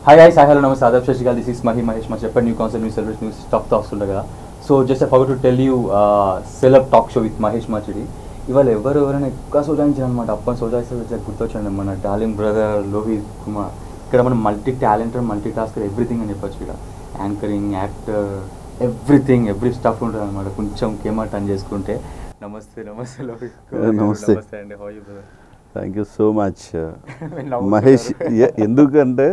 Hi guys, hi hello, namaste, adab, shashikal, this is Mahesh Machappa, new concept, new service, new stuff వస్తుండే కదా. So just I forgot to tell you celeb talk show with Mahesh Machadi. ఇవాళ ఎవరైనా ఎక్కువ సోదాయించారు అనమాట. అప్పని సోదాయిస్తే గుర్తొచ్చాడు మన darling brother Lohit Kumar. ఇక్కడ మనం multi talented, multi tasker, everything అని చెప్పొచ్చు. ఇక్కడ anchoring, actor, everything, every stuff ఉంటుంది అనమాట. కొంచెం కెమెరా టర్న్ చేసుకుంటే. నమస్తే నమస్తే లోహిత్. నమస్తే అండి, how you brother? Thank you so much Mahesh. ఎందుకంటే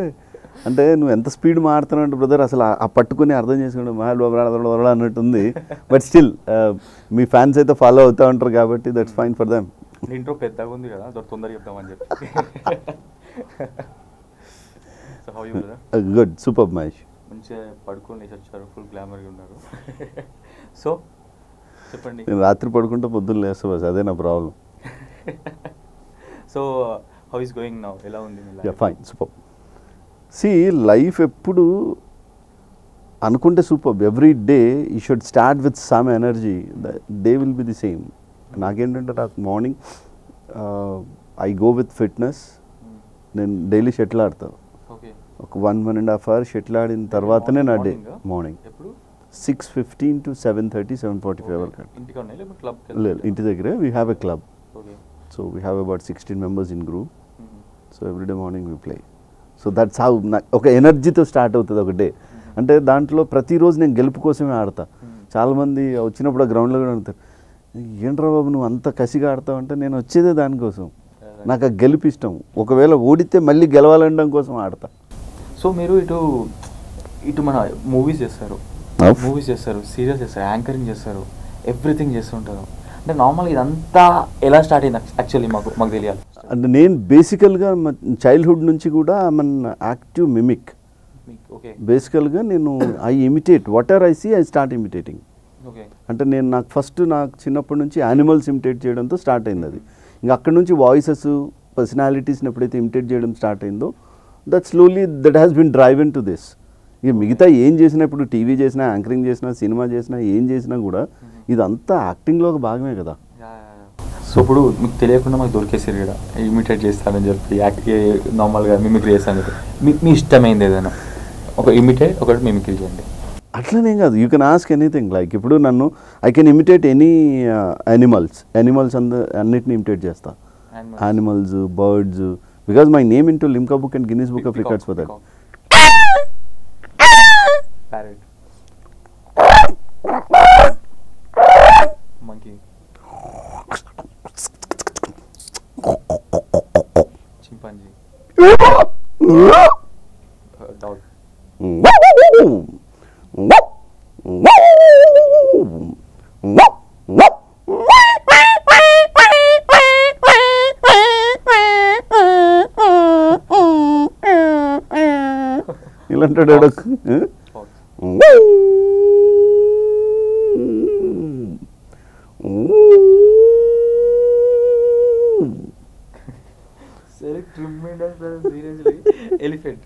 నువ్వు ఎంత స్పీడ్ మారుతున్నావు అంటే బ్రదర్, అసలు ఆ పట్టుకుని అర్థం చేసుకుంటే మహేష్ బాబు అన్నట్టుంది. బట్ స్టిల్ మీ ఫ్యాన్స్ అయితే ఫాలో అవుతూ ఉంటారు కాబట్టి that's fine for them. Intro పెద్దగా ఉంది కదా, తొందరగా చెప్తామని చెప్పి. So how you brother? Good, super Mahesh. మంచిగా పడుకొని లేచి వచ్చారు, ఫుల్ గ్లామర్గా ఉన్నారు. సో చెప్పండి. నేను రాత్రి పడుకుంటే పొద్దున్న లేస్తా బస్, అదే నా problem. So how is going now? ఎలా ఉంది? Fine, super. సి లైఫ్ ఎప్పుడు అనుకుంటే super. Every day you should start with some energy, day will be the same. నాకేంటంటే నాకు morning I go with fitness. నేను డైలీ షటిల్ ఆడతాను. ఒక 1.5 hours shuttle ఆడిన తర్వాతనే నా డే. మార్నింగ్ 6:15 to 7:30, 7:45 వరకు. లేదు, ఇంటి దగ్గరే. We have a club. So we have about 16 members in group. So everyday morning we play. So that's how ఒక ఎనర్జీతో స్టార్ట్ అవుతుంది ఒక డే. అంటే దాంట్లో ప్రతిరోజు నేను గెలుపు కోసమే ఆడతా. చాలామంది వచ్చినప్పుడు ఆ గ్రౌండ్లో కూడా ఆడతారు, ఏంట్రా బాబు నువ్వు అంత కసిగా ఆడతావు అంటే, నేను వచ్చేదే దానికోసం. నాకు ఆ గెలుపు ఇష్టం. ఒకవేళ ఓడితే మళ్ళీ గెలవాలనడం కోసం ఆడతా. సో మీరు ఇటు మన మూవీస్ చేస్తారు, సీరియల్స్ చేస్తారు, యాంకరింగ్ చేస్తారు, ఎవ్రీథింగ్ చేస్తుంటారు. అంటే నార్మల్గా ఇదంతా ఎలా స్టార్ట్ అయింది యాక్చువల్లీ మాకు తెలియాలి. అంటే నేను బేసికల్గా చైల్డ్హుడ్ నుంచి కూడా మన యాక్టివ్ మిమిక్. బేసికల్గా నేను I imitate whatever I see, I start imitating. అంటే నాకు చిన్నప్పటి నుంచి యానిమల్స్ ఇమిటేట్ చేయడంతో స్టార్ట్ అయింది అది. ఇంకా అక్కడ నుంచి వాయిసెస్, పర్సనాలిటీస్ని ఎప్పుడైతే ఇమిటేట్ చేయడం స్టార్ట్ అయిందో, that slowly that has been driven to this. ఇక మిగతా ఏం చేసినా, ఇప్పుడు టీవీ చేసినా, యాంకరింగ్ చేసినా, సినిమా చేసినా, ఏం చేసినా కూడా ఇదంతా యాక్టింగ్లో ఒక భాగమే కదా. సో ఇప్పుడు మీకు తెలియకుండా మాకు దొరికేసారు ఇక్కడ, ఇమిటేట్ చేస్తానని చెప్పి, నార్మల్గా మిమిక్రీ చేస్తాను చెప్పి. మీ ఇష్టమైంది ఏదైనా ఒక ఇమిటేట్, ఒకటి మిమిక్రీ చేయండి. అట్లనేం కాదు, you can ask anything. Like ఇప్పుడు నన్ను I can imitate any animals అన్నిటిని ఇమిటేట్ చేస్తా. Animals, birds, because my name in to Limca book and Guinness book of records for that. Parrot, monkey, chimpanzee, dog, ఇలాంటి elephant,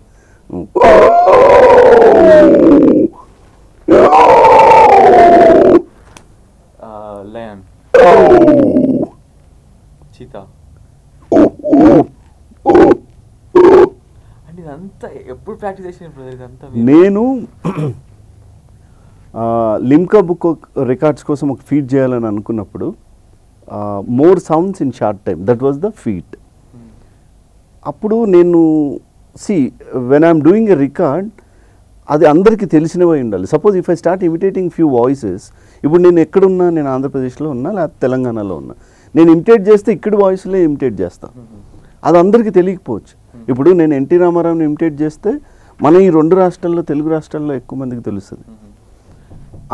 lion, cheetah. అంటే ఇదంతా ఎప్పుడు practice చేసిన ఇదంతా? నేను లిమ్కా బుక్ రికార్డ్స్ కోసం ఒక ఫీట్ చేయాలని అనుకున్నప్పుడు, more sounds in short time, that was the feet. అప్పుడు నేను when I'm doing a record, అది అందరికీ తెలిసినవై ఉండాలి. Suppose if I start imitating few voices, ఇప్పుడు నేను ఎక్కడున్నా, నేను ఆంధ్రప్రదేశ్లో ఉన్నా లేకపోతే తెలంగాణలో ఉన్నా, నేను ఇమిటేట్ చేస్తే ఇక్కడి వాయిస్లే ఇమిటేట్ చేస్తాను. అది అందరికీ తెలియకపోవచ్చు. ఇప్పుడు నేను ఎన్టీ రామారావుని ఇమిటేట్ చేస్తే మన ఈ 2 రాష్ట్రాల్లో, తెలుగు రాష్ట్రాల్లో ఎక్కువ మందికి తెలుస్తుంది.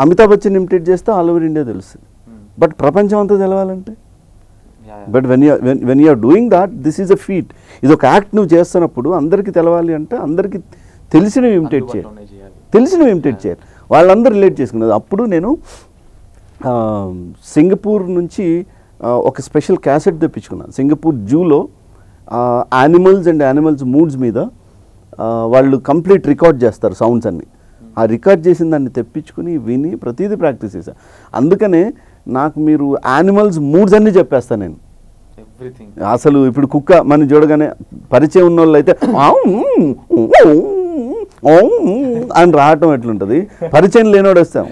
అమితాబ్ బచ్చన్ ఇమిటేట్ చేస్తే ఆల్ ఓవర్ ఇండియా తెలుస్తుంది. బట్ ప్రపంచం అంతా తెలవాలంటే, but when you're doing that, this is a feat. ఇది ఒక యాక్ట్ నువ్వు చేస్తున్నప్పుడు అందరికీ తెలవాలి అంటే అందరికీ తెలిసినవి ఇమిటేట్ చేయాలి, వాళ్ళందరూ రిలేట్ చేసుకున్నది. అప్పుడు నేను సింగపూర్ నుంచి ఒక స్పెషల్ క్యాసెట్ తెప్పించుకున్నాను. సింగపూర్ జూలో యానిమల్స్ మూడ్స్ మీద వాళ్ళు కంప్లీట్ రికార్డ్ చేస్తారు సౌండ్స్ అన్ని. ఆ రికార్డ్ చేసిన దాన్ని తెప్పించుకుని విని ప్రతిదీ ప్రాక్టీస్ చేశాను. అందుకనే నాకు మీరు యానిమల్స్ మూడ్స్ అన్నీ చెప్పేస్తాను నేను. అసలు ఇప్పుడు కుక్క మనం చూడగానే పరిచయం ఉన్న వాళ్ళు అయితే అని రావటం ఎట్లుంటుంది, పరిచయం లేనివాడు వస్తాం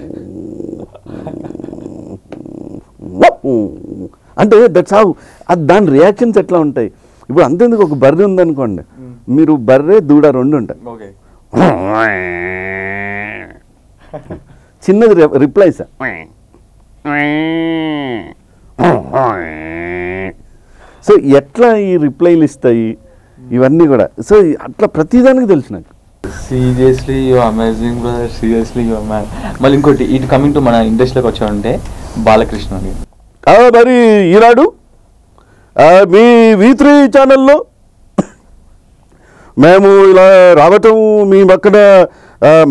అంటే దట్స్ హౌ. దాని రియాక్షన్స్ ఎట్లా ఉంటాయి. ఇప్పుడు అంతేందుకు ఒక బర్రె ఉందనుకోండి, మీరు బర్రె దూడ రెండు ఉంటాయి, చిన్నది రిప్లై సార్, సో ఎట్లా ఈ రిప్లైలు ఇస్తాయి ఇవన్నీ కూడా. సో అట్లా ప్రతిదానికి తెలుసు నాకు. Seriously you amazing brother, seriously you man. మళ్ళీ ఇంకోటి ఇటు కమింగ్ టు మన ఇండస్ట్రీలోకి వచ్చామంటే బాలకృష్ణ అని. మరి ఈనాడు మీ V3 ఛానల్లో మేము ఇలా రావటం, మీ పక్కన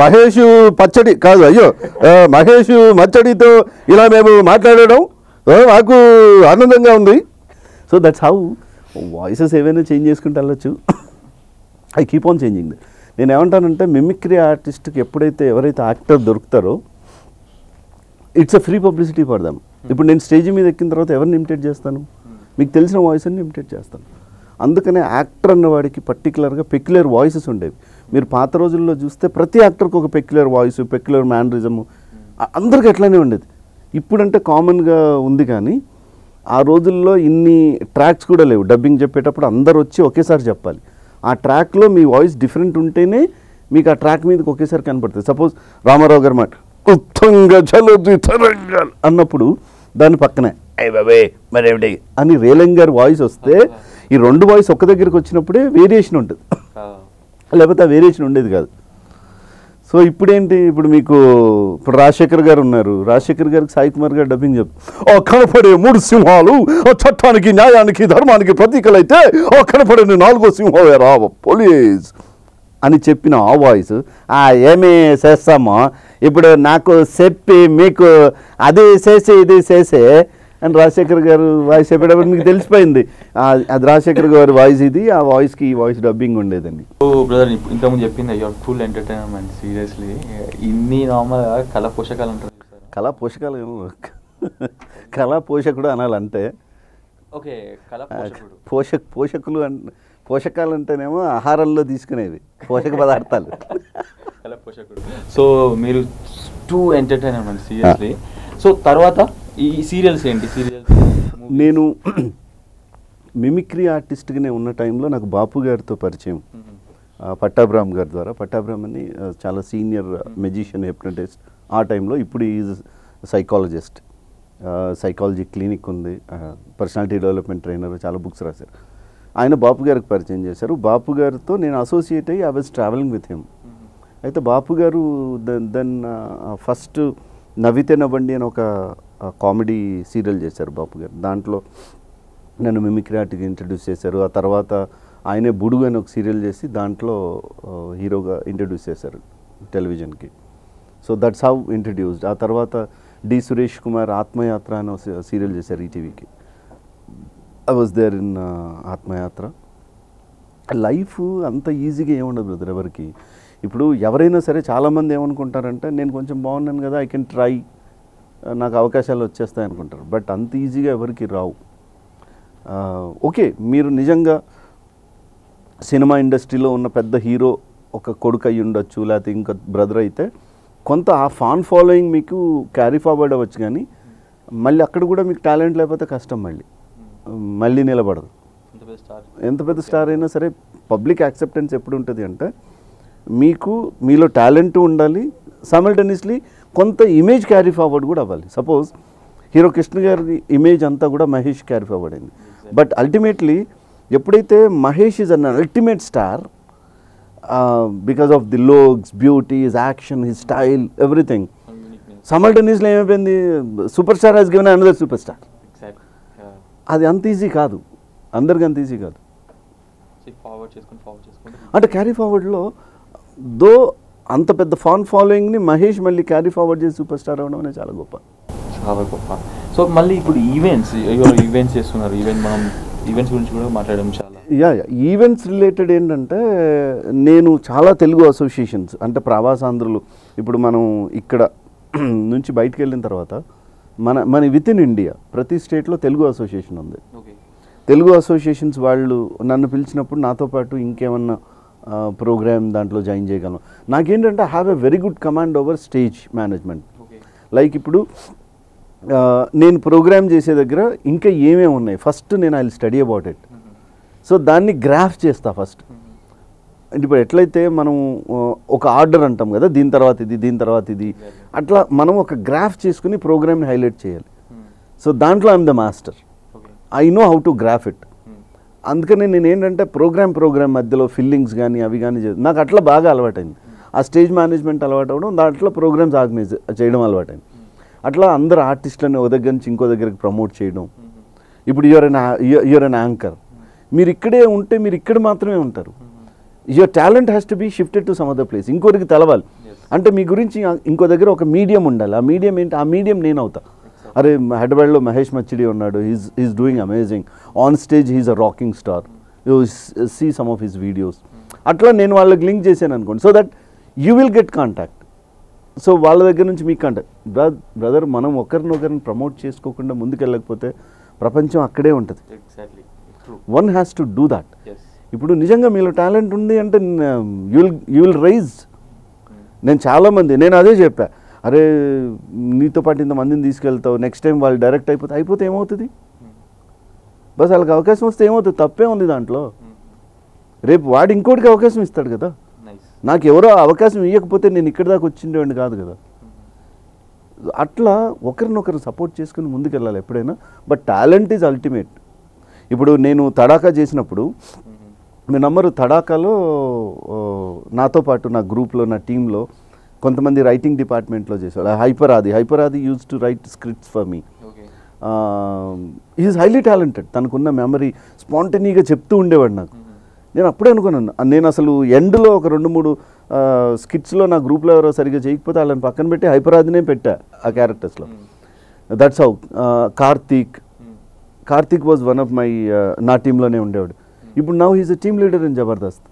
మహేష్ పచ్చడి కాదు, అయ్యో మహేష్ మచ్చడితో ఇలా మేము మాట్లాడడం మాకు ఆనందంగా ఉంది. సో దట్స్ హౌ వాయిసెస్ ఏవైనా చేంజ్ చేసుకుంటే వెళ్ళచ్చు. I keep on changing. నేను ఏమంటానంటే మిమిక్రీ ఆర్టిస్ట్కి ఎప్పుడైతే ఎవరైతే యాక్టర్ దొరుకుతారో it's a free publicity for them. ఇప్పుడు నేను స్టేజ్ మీద ఎక్కిన తర్వాత ఎవరిని ఇమిటేట్ చేస్తాను, మీకు తెలిసిన వాయిస్ అన్ని ఇమిటేట్ చేస్తాను. అందుకనే యాక్టర్ అన్నవాడికి పర్టికులర్గా పెక్యులర్ వాయిసెస్ ఉండేవి. మీరు పాత రోజుల్లో చూస్తే ప్రతి యాక్టర్కి ఒక పెక్యులర్ వాయిస్, పెక్యులర్ మ్యానరిజము అందరికీ అట్లానే ఉండేది. ఇప్పుడంటే కామన్గా ఉంది, కానీ ఆ రోజుల్లో ఇన్ని ట్రాక్స్ కూడా లేవు. డబ్బింగ్ చెప్పేటప్పుడు అందరు వచ్చి ఒకేసారి చెప్పాలి. ఆ ట్రాక్లో మీ వాయిస్ డిఫరెంట్ ఉంటేనే మీకు ఆ ట్రాక్ మీదకి ఒకేసారి కనపడుతుంది. సపోజ్ రామారావు గారి మాట ఉత్తంగా చలది తరంగాలు అన్నప్పుడు దాని పక్కనే అయ్య బాబే మరేమిటి అని రేలంగ్ గారి వాయిస్ వస్తే ఈ రెండు వాయిస్ ఒక్క దగ్గరికి వచ్చినప్పుడే వేరియేషన్ ఉంటుంది, లేకపోతే ఆ వేరియేషన్ ఉండేది కాదు. సో ఇప్పుడేంటి, ఇప్పుడు మీకు ఇప్పుడు రాజశేఖర్ గారు ఉన్నారు, రాజశేఖర్ గారికి సాయి కుమార్ గారు డబ్బింగ్ చెప్తారు, కనపడే 3 సింహాలు చట్టానికి న్యాయానికి ధర్మానికి ప్రతీకలైతే కనపడే 4వ సింహం రా పోలీస్ అని చెప్పిన ఆ వాయిస్ ఏమీ చేస్తామో ఇప్పుడు నాకు చెప్పి మీకు అది చేసి ఇది చేసే అని రాజశేఖర్ గారు వాయిస్ చెప్పేటప్పుడు మీకు తెలిసిపోయింది అది రాజశేఖర్ గారి వాయిస్ ఇది, ఆ వాయిస్కి ఈ వాయిస్ డబ్బింగ్ ఉండేదండి. ఓ బ్రదర్, ఇంతకుముందు చెప్పింది యువర్ ఫుల్ ఎంటర్టైన్మెంట్. సీరియస్లీ ఇన్ని నార్మల్గా కళా పోషకాలు అంటారు. కళా పోషకాలు కళా పోషకుడు అనాలంటే ఓకే, కళా పోషకులు పోషకాలు అంటేనేమో ఆహారంలో తీసుకునేవి పోషక పదార్థాలు. కళా పోషకుడు. సో మీరు టూ ఎంటర్టైన్మెంట్ సీరియస్లీ. సో తర్వాత ఈ సీరియల్స్ ఏంటి? సీరియల్స్ నేను మిమిక్రీ ఆర్టిస్ట్గానే ఉన్న టైంలో నాకు బాపు గారితో పరిచయం పట్టాభిరామ్ గారి ద్వారా. పట్టాభిరామ్ అని చాలా సీనియర్ మెజిషియన్, హిప్నటిస్ట్ ఆ టైంలో. ఇప్పుడు ఈజ్ సైకాలజిస్ట్, సైకాలజీ క్లినిక్ ఉంది, పర్సనాలిటీ డెవలప్మెంట్ ట్రైనర్, చాలా బుక్స్ రాశారు. ఆయన బాపు గారికి పరిచయం చేశారు. బాపు గారితో నేను అసోసియేట్ అయ్యి I was travelling with him. అయితే బాపు గారు దెన్ ఫస్ట్ నవ్వితే నవ్వండి అని ఒక కామెడీ సీరియల్ చేశారు బాపు గారు. దాంట్లో నన్ను మిమిక్రీ ఆర్ట్కి ఇంట్రడ్యూస్ చేశారు. ఆ తర్వాత ఆయనే బుడుగు అని ఒక సీరియల్ చేసి దాంట్లో హీరోగా ఇంట్రడ్యూస్ చేశారు టెలివిజన్కి. So that's how introduced. ఆ తర్వాత డి సురేష్ కుమార్ ఆత్మయాత్ర అని ఒక సీరియల్ చేశారు ఈటీవీకి. I was there in Atmayatra. Life అంత ఈజీగా ఏముండదు బ్రదర్ ఎవరికి. ఇప్పుడు ఎవరైనా సరే చాలామంది ఏమనుకుంటారంటే నేను కొంచెం బాగున్నాను కదా, ఐ కెన్ ట్రై, నాకు అవకాశాలు వచ్చేస్తాయి అనుకుంటారు. బట్ అంత ఈజీగా ఎవరికి రావు. ఓకే, మీరు నిజంగా సినిమా ఇండస్ట్రీలో ఉన్న పెద్ద హీరో ఒక కొడుకు అయ్యి ఉండొచ్చు, లేకపోతే ఇంకా బ్రదర్ అయితే కొంత ఆ ఫాన్ ఫాలోయింగ్ మీకు క్యారీ ఫార్వర్డ్ అవ్వచ్చు. కానీ మళ్ళీ అక్కడ కూడా మీకు టాలెంట్ లేకపోతే కష్టం, మళ్ళీ నిలబడదు. ఎంత పెద్ద స్టార్ అయినా సరే పబ్లిక్ యాక్సెప్టెన్స్ ఎప్పుడు ఉంటుంది అంటే మీకు మీలో టాలెంట్ ఉండాలి, సైమల్టేనియస్లీ కొంత ఇమేజ్ క్యారీ ఫార్వర్డ్ కూడా అవ్వాలి. సపోజ్ హీరో కృష్ణ గారి ఇమేజ్ అంతా కూడా మహేష్ క్యారీ ఫార్వర్డ్ అయింది. బట్ అల్టిమేట్లీ ఎప్పుడైతే Mahesh is an ultimate star because of the looks, beauty, his action, his style, everything, simultaneously ఏమైపోయింది, super star has given another super star. అది అంత ఈజీ కాదు, అందరికి అంత ఈజీ కాదు. అంటే క్యారీ ఫార్వర్డ్లో దో అంత పెద్ద ఫాన్ ఫాలోయింగ్ని మహేష్ మళ్ళీ క్యారీ ఫార్వర్డ్ చేసి సూపర్ స్టార్ అవ్వడం అనేది చాలా గొప్ప. సో మళ్ళీ ఇప్పుడు ఈవెంట్స్ చేస్తున్నారు. మనం ఈవెంట్స్ గురించి కూడా మాట్లాడడం చాలా. ఈవెంట్స్ రిలేటెడ్ ఏంటంటే నేను చాలా తెలుగు అసోసియేషన్స్, అంటే ప్రవాసాంధ్రులు, ఇప్పుడు మనం ఇక్కడ నుంచి బయటకు వెళ్ళిన తర్వాత మన విత్ ఇన్ ఇండియా ప్రతి స్టేట్లో తెలుగు అసోసియేషన్ ఉంది. తెలుగు అసోసియేషన్స్ వాళ్ళు నన్ను పిలిచినప్పుడు నాతో పాటు ఇంకేమన్నా ప్రోగ్రామ్ దాంట్లో జాయిన్ చేయగలను. నాకేంటంటే I have a very good command over stage management. Like ఇప్పుడు నేను ప్రోగ్రామ్ చేసే దగ్గర ఇంకా ఏమేమి ఉన్నాయి ఫస్ట్ నేను I will study about it. So దాన్ని గ్రాఫ్ చేస్తా ఫస్ట్. ఇప్పుడు ఎట్లయితే మనం ఒక ఆర్డర్ అంటాం కదా, దీని తర్వాత ఇది, దీని తర్వాత ఇది, అట్లా మనం ఒక గ్రాఫ్ చేసుకుని ప్రోగ్రామ్ని హైలైట్ చేయాలి. సో దాంట్లో I'm the master. I know how to graph it. అందుకని నేను ఏంటంటే ప్రోగ్రామ్ మధ్యలో ఫిల్లింగ్స్ కానీ అవి కానీ నాకు అట్లా బాగా అలవాటైంది. ఆ స్టేజ్ మేనేజ్మెంట్ అలవాటు అవ్వడం, దాంట్లో ప్రోగ్రామ్స్ ఆర్గనైజ్ చేయడం అలవాటైంది. అట్లా అందరు ఆర్టిస్టులని ఒక దగ్గర నుంచి ఇంకో దగ్గరికి ప్రమోట్ చేయడం. ఇప్పుడు యూఆర్ అన్ యాంకర్, మీరు ఇక్కడే ఉంటే మీరు ఇక్కడ మాత్రమే ఉంటారు. Your talent has to be shifted to some other place. ఇంకోరికి తెలవాలి అంటే మీ గురించి ఇంకో దగ్గర ఒక మీడియం ఉండాలి. ఆ మీడియం ఏంటి? ఆ మీడియం నేను అవుతా. అరే హైదరాబాద్లో మహేష్ మచ్చిడి ఉన్నాడు, is doing amazing on stage, he's a rocking star, you see some of his videos. అట్లా నేను వాళ్ళకి లింక్ చేశాను అనుకోండి, so that you will get contact. సో వాళ్ళ దగ్గర నుంచి మీకు కాంటాక్ట్. బ్రదర్ మనం ఒకరినొకరిని ప్రమోట్ చేసుకోకుండా ముందుకు వెళ్ళకపోతే ప్రపంచం అక్కడే ఉంటుంది. One has to do that. ఇప్పుడు నిజంగా మీలో టాలెంట్ ఉంది అంటే యూ విల్ రైజ్. నేను చాలామంది నేను అదే చెప్పా, అరే నీతో పాటు ఇంతమందిని తీసుకెళ్తావు, నెక్స్ట్ టైం వాళ్ళు డైరెక్ట్ అయిపోతే ఏమవుతుంది? బస్ వాళ్ళకి అవకాశం వస్తే ఏమవుతుంది? తప్పే ఉంది దాంట్లో. రేపు వాడు ఇంకోటికి అవకాశం ఇస్తాడు కదా. నాకు ఎవరో అవకాశం ఇవ్వకపోతే నేను ఇక్కడి దాకా వచ్చిండేవాడిని కాదు కదా. అట్లా ఒకరినొకరు సపోర్ట్ చేసుకుని ముందుకెళ్ళాలి ఎప్పుడైనా. But talent is ultimate. ఇప్పుడు నేను తడాకా చేసినప్పుడు మీ నమ్మరు, తడాకాలో నాతో పాటు నా గ్రూప్లో నా టీంలో కొంతమంది రైటింగ్ డిపార్ట్మెంట్లో చేసేవాళ్ళు. Hyper Aadi use to right scripts for me. Is highly talented. తనకున్న మెమరీ స్పాంటనీగా చెప్తూ ఉండేవాడు నాకు. నేను అప్పుడే అనుకున్నాను, నేను అసలు ఎండ్లో ఒక 2-3 స్కిట్స్లో నా గ్రూప్లో ఎవరో సరిగ్గా చేయకపోతే వాళ్ళని పక్కన పెట్టి హైపరాదినే పెట్టా ఆ క్యారెక్టర్స్లో. That's how. Karthik was one of my నా టీంలోనే ఉండేవాడు. ఇప్పుడు now he's a team leader in Jabardasth.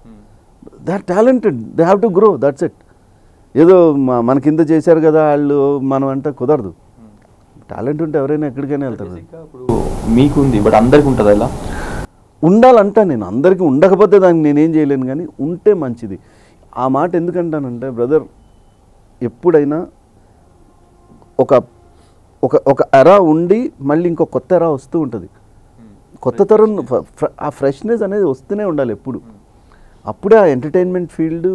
They are talented, they have to grow, that's it. ఏదో మన కింద చేశారు కదా వాళ్ళు మనం అంటే కుదరదు. టాలెంట్ ఉంటే ఎవరైనా ఎక్కడికైనా వెళ్తారు. మీకు ఉంది, బట్ అందరికి ఉంటుంది. అలా ఉండాలంటా నేను, అందరికీ ఉండకపోతే దానికి నేనేం చేయలేను, కానీ ఉంటే మంచిది. ఆ మాట ఎందుకంటానంటే బ్రదర్, ఎప్పుడైనా ఒక ఒక ఒక ఎరా ఉండి మళ్ళీ ఇంకో కొత్త ఎరా వస్తూ ఉంటుంది. కొత్త తరం ఆ ఫ్రెష్నెస్ అనేది వస్తూనే ఉండాలి ఎప్పుడు. అప్పుడే ఆ ఎంటర్టైన్మెంట్ ఫీల్డ్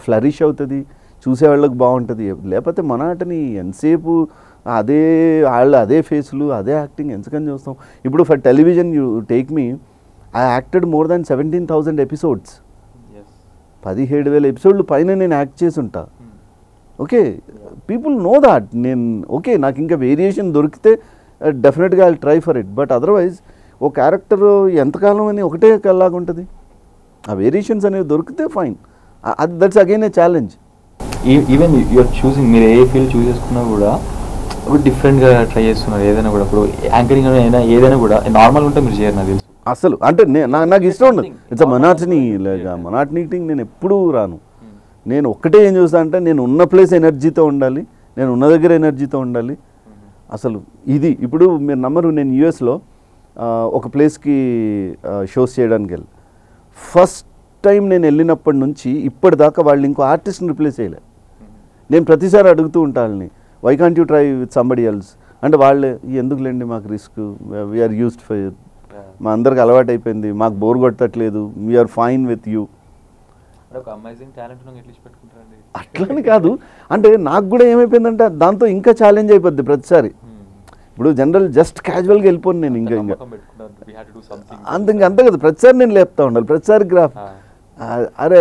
ఫ్లరిష్ అవుతుంది, చూసేవాళ్ళకి బాగుంటుంది. లేకపోతే మన ఆటని ఎంతసేపు అదే ఫేస్లు అదే యాక్టింగ్ ఎంతకని చూస్తాం. ఇప్పుడు for television you take me, I acted more than 17,000 episodes. 17,000 ఎపిసోడ్లు పైన నేను యాక్ట్ చేసి ఉంటా. Okay, people know that. నేను ఓకే నాకు ఇంకా వేరియేషన్ దొరికితే డెఫినెట్గా I try for it. But otherwise ఓ క్యారెక్టర్ ఎంతకాలం అని ఒకటే కల్లాగా ఉంటుంది. ఆ వేరియేషన్స్ అనేవి దొరికితే fine. That's again a challenge. Even you're choosing, మీరు ఏ ఫీల్డ్ చూస్ చేసుకున్నా కూడా డిఫరెంట్గా ట్రై చేస్తున్నారు. ఏదైనా కూడా ఇప్పుడు యాంకరింగ్ అయినా ఏదైనా కూడా నార్మల్గా ఉంటే మీరు చేయరు నాకు తెలుసు. అసలు అంటే నాకు ఇష్టం ఉండదు. ఇట్స్ మొనాటనీ నేను ఎప్పుడూ రాను. నేను ఒక్కటే ఏం చూస్తా అంటే నేను ఉన్న ప్లేస్ ఎనర్జీతో ఉండాలి, నేను ఉన్న దగ్గర ఎనర్జీతో ఉండాలి. అసలు ఇది ఇప్పుడు మీరు నమ్మరు, నేను యూఎస్లో ఒక ప్లేస్కి షోస్ చేయడానికి వెళ్ళి ఫస్ట్ టైం నేను వెళ్ళినప్పటి నుంచి ఇప్పటిదాకా వాళ్ళు ఇంకో ఆర్టిస్ట్ని రిప్లేస్ చేయలే. నేను ప్రతిసారి అడుగుతూ ఉంటాను, why can't you try with somebody else అంటే వాళ్ళే ఎందుకులేండి మాకు రిస్క్, వీఆర్ యూస్డ్ ఫర్, మా అందరికి అలవాటు అయిపోయింది, మాకు బోర్ కొట్టట్లేదు, వీఆర్ ఫైన్ విత్ యూ. అట్లని కాదు అంటే నాకు కూడా ఏమైపోయిందంటే దాంతో ఇంకా ఛాలెంజ్ అయిపోద్ది ప్రతిసారి. ఇప్పుడు జనరల్ జస్ట్ క్యాజువల్గా వెళ్ళిపోను నేను ఇంకా అంతే కదా. ప్రతిసారి నేను లేపుతా ఉండాలి, ప్రతిసారి గ్రాఫ్. అరే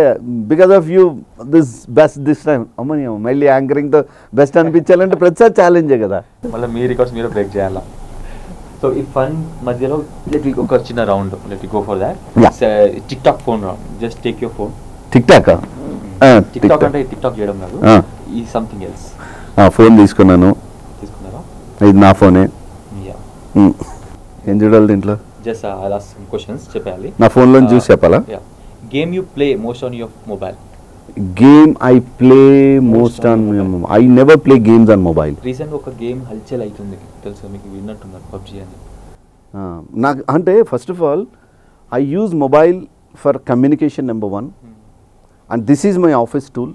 because of you this best this time అమ్మని మళ్ళీ యాంకరింగ్తో బెస్ట్ అనిపించాలంటే ప్రతిసారి ఛాలెంజే కదా. మళ్ళీ మీ రికార్డ్స్ మీరు బ్రేక్ చేయాలా. సో ఈ ఫన్ మధ్యలో ఒక చిన్న round, let go for that. Tick talk phone round. Just take your phone. Tick talk అంటే టిక్ టాక్ చేయడం కాదు, ఈ సంథింగ్ ఎల్స్. ఫోన్ తీసుకున్నారా? ఇది నా ఫోనే. ఏం చూడాలి దీంట్లో? Just I ask some questions చెప్పాలి. నా ఫోన్లో చూసి చెప్పాలా? Game you play most on your mobile. Game I play most on I never play games on mobile. Recent ఒక గేమ్ హల్చల్ అవుతుంది తెలుసా మీకు, విన్నట్టున్నారు, పబ్జీ అని. నాకు అంటే first of all I use mobile for communication number 1, and this is my office tool.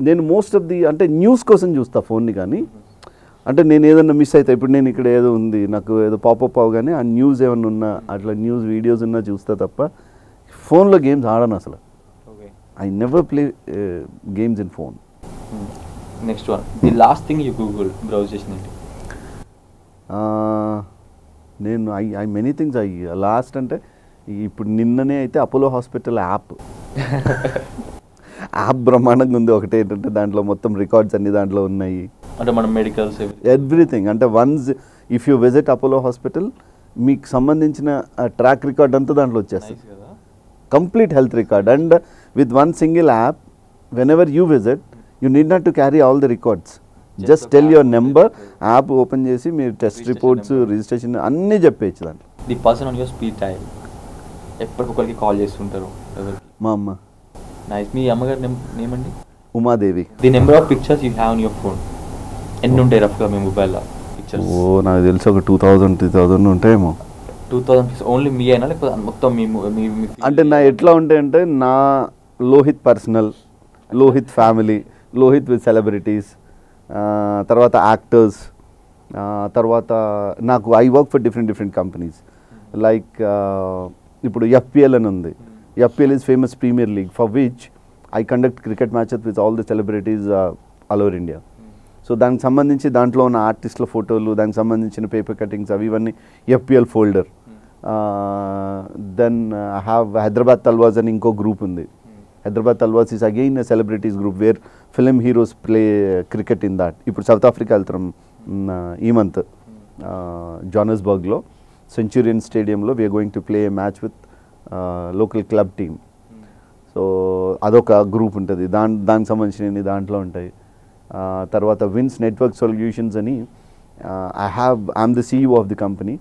నేను most of the అంటే న్యూస్ కోసం చూస్తా ఫోన్ని, కానీ అంటే నేను ఏదన్నా మిస్ అవుతా, ఇప్పుడు నేను ఇక్కడ ఏదో ఉంది నాకు ఏదో పాపప్ అవగానే ఆ న్యూస్ ఏమన్నా ఉన్నా అట్లా న్యూస్ వీడియోస్ ఉన్నా చూస్తా తప్ప ఫోన్లో గేమ్స్ ఆడను అసలు. I never play games in phone. Next one, the last thing you Google browse చేసింది? నేను ఐ మెనీ థింగ్స్ లాస్ట్ అంటే ఇప్పుడు నిన్ననే అయితే అపోలో హాస్పిటల్ యాప్ బ్రహ్మాండంగా ఉంది. ఒకటి ఏంటంటే దాంట్లో మొత్తం రికార్డ్స్ అన్ని దాంట్లో ఉన్నాయి, అంటే మనం మెడికల్స్ ఎవ్రీథింగ్. అంటే once if you visit Apollo hospital మీకు సంబంధించిన ట్రాక్ రికార్డ్ అంతా దాంట్లో వచ్చేస్తుంది, complete health record. And with one single app whenever you visit you need not to carry all the records, just tell your number, app open చేసి మీరు test reports registration అన్నీ చెప్పేయచ్చు దాంట్లో. The person on your speed dial ఎప్పటికొకరికి call చేస్తుంటారు మా అమ్మ. Nice. మీ అమ్మగారి నేమ్ అండి? Umadevi. The number of pictures you have in your phone ఎన్ని ఉంటాయి రఫ్గా మీ మొబైల్లో పిక్చర్స్? నాకు తెలిసి ఒక 2000-3000 ఉంటాయేమో. 2000 పిక్చర్స్ ఓన్లీ మీ అయినా లేకపోతే మొత్తం మీ అంటే నా ఎట్లా ఉంటాయంటే నా Lohith personal, Lohith family, Lohith with celebrities, తర్వాత యాక్టర్స్, తర్వాత నాకు I work for different companies. Like ఇప్పుడు FPL అని ఉంది. FPL is famous premier league for which I conduct cricket matches with all the celebrities all over India. So దానికి సంబంధించి దాంట్లో ఉన్న ఆర్టిస్టుల ఫోటోలు, దానికి సంబంధించిన పేపర్ కటింగ్స్ అవి ఇవన్నీ FPL folder. Then I have Hyderabad Talwars అని ఇంకో గ్రూప్ ఉంది. Hyderabad Talwars is again a celebrities group where film heroes play cricket in that. ఇప్పుడు సౌత్ ఆఫ్రికా వెళ్తున్నాం ఈ మంత్ జోనస్బర్గ్లో సెంచురియన్ స్టేడియంలో we're going to play a match with local club team. So అదొక group ఉంటుంది, దానికి సంబంధించినవి దాంట్లో ఉంటాయి. తర్వాత విన్స్ నెట్వర్క్ సొల్యూషన్స్ అని I'm the CEO of the company,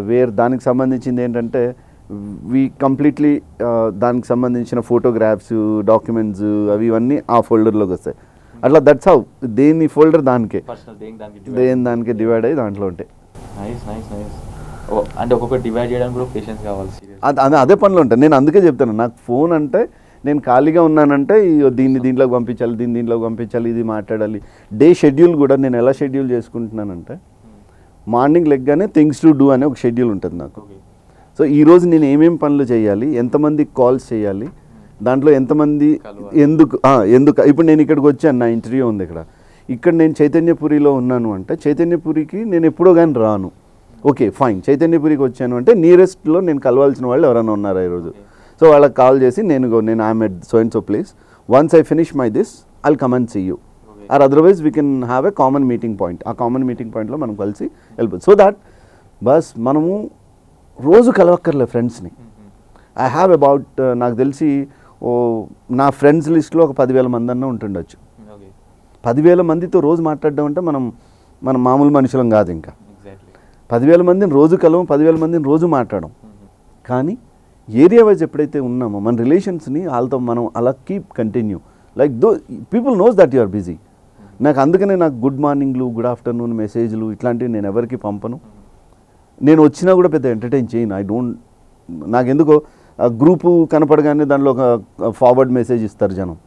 where దానికి సంబంధించింది ఏంటంటే వీ కంప్లీట్లీ దానికి సంబంధించిన ఫోటోగ్రాఫ్స్, డాక్యుమెంట్స్ అవి ఇవన్నీ ఆ ఫోల్డర్లోకి వస్తాయి. అట్లా దట్స్ హౌ దేని ఫోల్డర్ దానికే డివైడ్ అయ్యి దాంట్లో ఉంటాయి. అంటే ఒక్కొక్క డివైడ్ చేయడానికి కూడా పేషెన్స్ కావాలి. అదే పనిలో ఉంటాయి. నేను అందుకే చెప్తాను, నాకు ఫోన్ అంటే నేను ఖాళీగా ఉన్నానంటే దీంట్లోకి పంపించాలి, దీంట్లోకి పంపించాలి, ఇది మాట్లాడాలి. డే షెడ్యూల్ కూడా నేను ఎలా షెడ్యూల్ చేసుకుంటున్నానంటే మార్నింగ్ లెగ్గానే థింగ్స్ టు డూ అనే ఒక షెడ్యూల్ ఉంటుంది నాకు. సో ఈరోజు నేను ఏమేమి పనులు చేయాలి, ఎంతమందికి కాల్స్ చేయాలి, దాంట్లో ఎంతమంది ఎందుకు ఇప్పుడు నేను ఇక్కడికి వచ్చాను, నా ఇంటర్వ్యూ ఉంది ఇక్కడ నేను చైతన్యపురిలో ఉన్నాను అంటే చైతన్యపురికి నేను ఎప్పుడో కానీ రాను. ఓకే ఫైన్, చైతన్యపురికి వచ్చాను అంటే నియరెస్ట్లో నేను కలవాల్సిన వాళ్ళు ఎవరైనా ఉన్నారా ఈరోజు. సో వాళ్ళకి కాల్ చేసి నేను I'm at so and so place, once I finish my this I will come and see you, or otherwise we can have a common meeting point. ఆ కామన్ మీటింగ్ పాయింట్లో మనం కలిసి వెళ్ళిపోతుంది. సో దాట్ బస్ మనము రోజు కలవక్కర్లే ఫ్రెండ్స్ని. I have about నాకు తెలిసి నా ఫ్రెండ్స్ లిస్ట్లో ఒక 10,000 మంది అన్న ఉంటుండొచ్చు. 10,000 మందితో రోజు మాట్లాడడం అంటే మనం మామూలు మనుషులం కాదు. ఇంకా 10,000 మందిని రోజు కలవం, 10,000 మందిని రోజు మాట్లాడడం. కానీ ఏరియా వైజ్ ఎప్పుడైతే ఉన్నామో మన రిలేషన్స్ని వాళ్ళతో మనం అలా keep continue like people knows that you are busy. నాకు అందుకనే నాకు గుడ్ మార్నింగ్లు, గుడ్ ఆఫ్టర్నూన్ మెసేజ్లు ఇట్లాంటివి నేను ఎవరికి పంపను. నేను వచ్చినా కూడా పెద్ద ఎంటర్టైన్ చేయను. నాకెందుకో గ్రూపు కనపడగానే దానిలో ఒక ఫార్వర్డ్ మెసేజ్ ఇస్తారు జనం.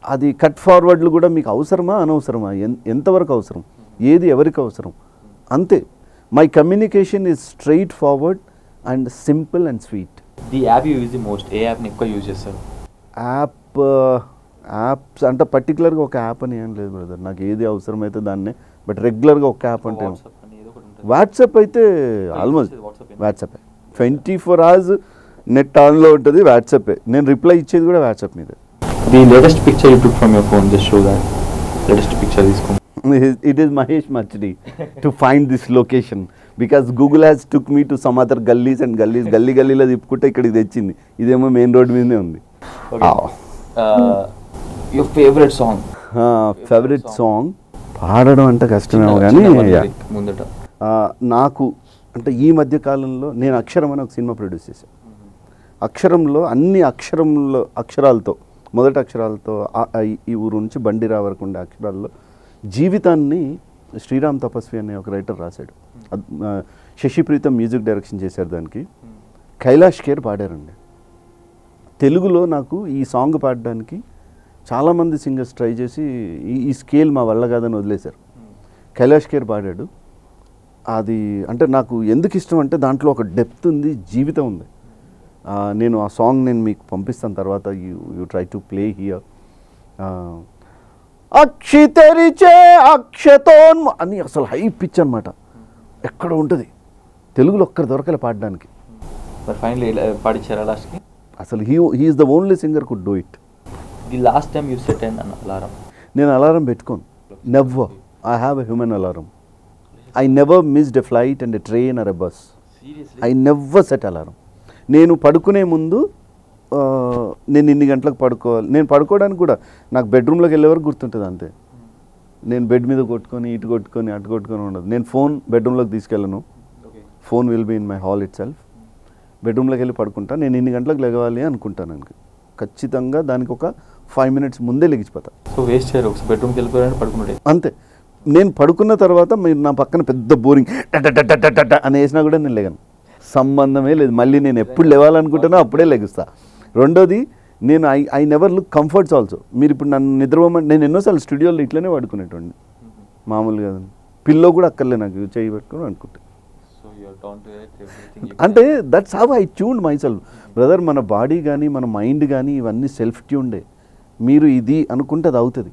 అది కట్ ఫార్వర్డ్లు కూడా మీకు అవసరమా అనవసరమా, ఎంతవరకు అవసరం, ఏది ఎవరికి అవసరం, అంతే. My communication is straight forward and simple and sweet. The app you use the most, ఏ యాప్ని ఎక్కువ యూజ్ చేస్తారు? యాప్స్ అంటే పర్టికులర్గా ఒక యాప్ అని ఏం లేదు బ్రదర్, నాకు ఏది అవసరమైతే దాన్నే. బట్ రెగ్యులర్గా ఒక యాప్ అంటే వాట్సాప్ అయితే ఆల్మోస్ట్ వాట్సాప్ 24 hours నెట్ ఆన్లో ఉంటుంది. వాట్సాపే నేను రిప్లై ఇచ్చేది కూడా వాట్సాప్ మీద. The latest picture you took from your phone, just show that latest picture తీసుకోండి. It is Mahesh Machdi to find this location because Google has took me to some other gullies and గల్లీలో తిప్పుకుంటే ఇక్కడికి తెచ్చింది. ఇదేమో main road మీదనే ఉంది. Your favourite song? Favourite song పాడడం అంటే కష్టమేమో కానీ నాకు అంటే ఈ మధ్య కాలంలో నేను అక్షరం అని ఒక సినిమా ప్రొడ్యూస్ చేశాను. అక్షరంలో అన్ని అక్షరాలతో మొదటి అక్షరాలతో ఈ ఊరు నుంచి బండిరా వరకు ఉండే అక్షరాల్లో జీవితాన్ని శ్రీరామ్ తపస్వి అనే ఒక రైటర్ రాశాడు. శశి ప్రీతం మ్యూజిక్ డైరెక్షన్ చేశారు దానికి. కైలాష్ ఖేర్ పాడారండి. తెలుగులో నాకు ఈ సాంగ్ పాడడానికి చాలామంది సింగర్స్ ట్రై చేసి ఈ స్కేల్ మా వల్ల కాదని వదిలేశారు. కైలాష్ ఖేర్ పాడాడు. అది అంటే నాకు ఎందుకు ఇష్టం అంటే దాంట్లో ఒక డెప్త్ ఉంది, జీవితం ఉంది. నేను ఆ సాంగ్ నేను మీకు పంపిస్తాను తర్వాత. You try to play here. అక్షి తెరిచే అక్షతోన్ అని అసలు హై పిచ్ అనమాట. ఎక్కడ ఉంటుంది తెలుగులో ఒక్కరు దొరకలే పాడడానికి. పాడించారా లాస్ట్కి? అసలు he's the only singer could do it. The last time you set an alarm? నేను అలారం పెట్టుకోను. Never. I have a human alarm. I never missed a flight and a train or a bus. I never set alarm. నేను పడుకునే ముందు నేను ఇన్ని గంటలకు పడుకోవాలి. నేను పడుకోవడానికి కూడా నాకు బెడ్రూమ్లోకి వెళ్ళే వరకు గుర్తుంటుంది అంతే. నేను బెడ్ మీద కొట్టుకొని ఇటు కొట్టుకొని అటు కొట్టుకొని ఉండదు. నేను ఫోన్ బెడ్రూమ్లోకి తీసుకెళ్ళను. Phone will be in my hall itself. బెడ్రూమ్లోకి వెళ్ళి పడుకుంటా. నేను ఇన్ని గంటలకు లెగవాలి అనుకుంటాను. ఖచ్చితంగా దానికి ఒక 5 minutes ముందే లెగిచిపోతా. సో వేస్ట్ చేయరు, ఒకసారి బెడ్రూమ్కి వెళ్ళిపోయారని పడుకుంటే అంతే. నేను పడుకున్న తర్వాత మీరు నా పక్కన పెద్ద బోరింగ్ అని వేసినా కూడా నేను లెగను. సంబంధమే లేదు. మళ్ళీ నేను ఎప్పుడు లేవాలనుకుంటానో అప్పుడే లెగుస్తా. రెండోది, నేను I never look comforts also. మీరు ఇప్పుడు నన్ను నిద్రపోమంటే నేను ఎన్నోసార్లు స్టూడియోలో ఇట్లనే పడుకునేటండి మామూలుగా. పిల్లో కూడా అక్కర్లే నాకు చేయి పెట్టుకుని అనుకుంటే. అంటే that's how I tuned my self. Brother, మన బాడీ కానీ మన మైండ్ కానీ ఇవన్నీ సెల్ఫ్ ట్యూన్డే. మీరు ఇది అనుకుంటే అది అవుతుంది,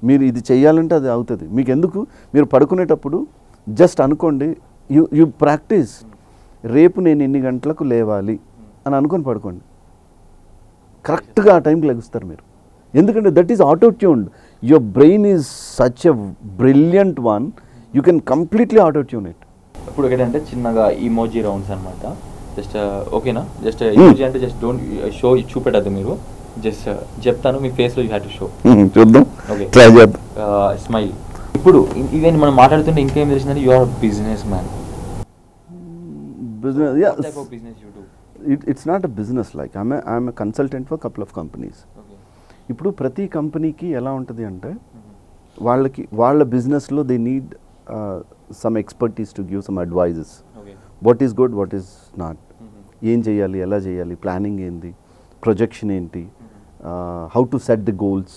మీరు ఇది చేయాలంటే అది అవుతుంది. మీకు ఎందుకు, మీరు పడుకునేటప్పుడు జస్ట్ అనుకోండి, యు ప్రాక్టీస్. రేపు నేను ఎన్ని గంటలకు లేవాలి అని అనుకొని పడుకోండి. కరెక్ట్గా ఆ టైంకి లెగుస్తారు మీరు. ఎందుకంటే that is auto tuned. Your brain is such a brilliant one, you can completely auto tune it. ఇప్పుడు ఏంటంటే చిన్నగా ఇమోజీ రౌండ్స్ అనమాట. జస్ట్ ఓకేనా, జస్ట్ ఇమోజీ అంటే జస్ట్ డోంట్ షో, చూపెట్టద్దు మీరు. జస్ట్ చెప్తాను, మీ ఫేస్లో యూ హ్యావ్ టు షో. చూద్దాం, ఓకే. ట్రై చేద్దాం. స్మైల్. ఇప్పుడు ఇవన్నీ మనం మాట్లాడుతుంటే ఇంకేం తెలిసిందంటే you are business man. Business, yeah. What type of business you do? It's not a business. Like I'm a consultant for a couple of companies. Okay. ఇప్పుడు ప్రతి కంపెనీకి ఎలా ఉంటుంది అంటే వాళ్ళ బిజినెస్లో they need some expertise to give some advices. What is good, what is not, ఏం చేయాలి, ఎలా చేయాలి, ప్లానింగ్ ఏంటి, ప్రొజెక్షన్ ఏంటి, how to set the goals,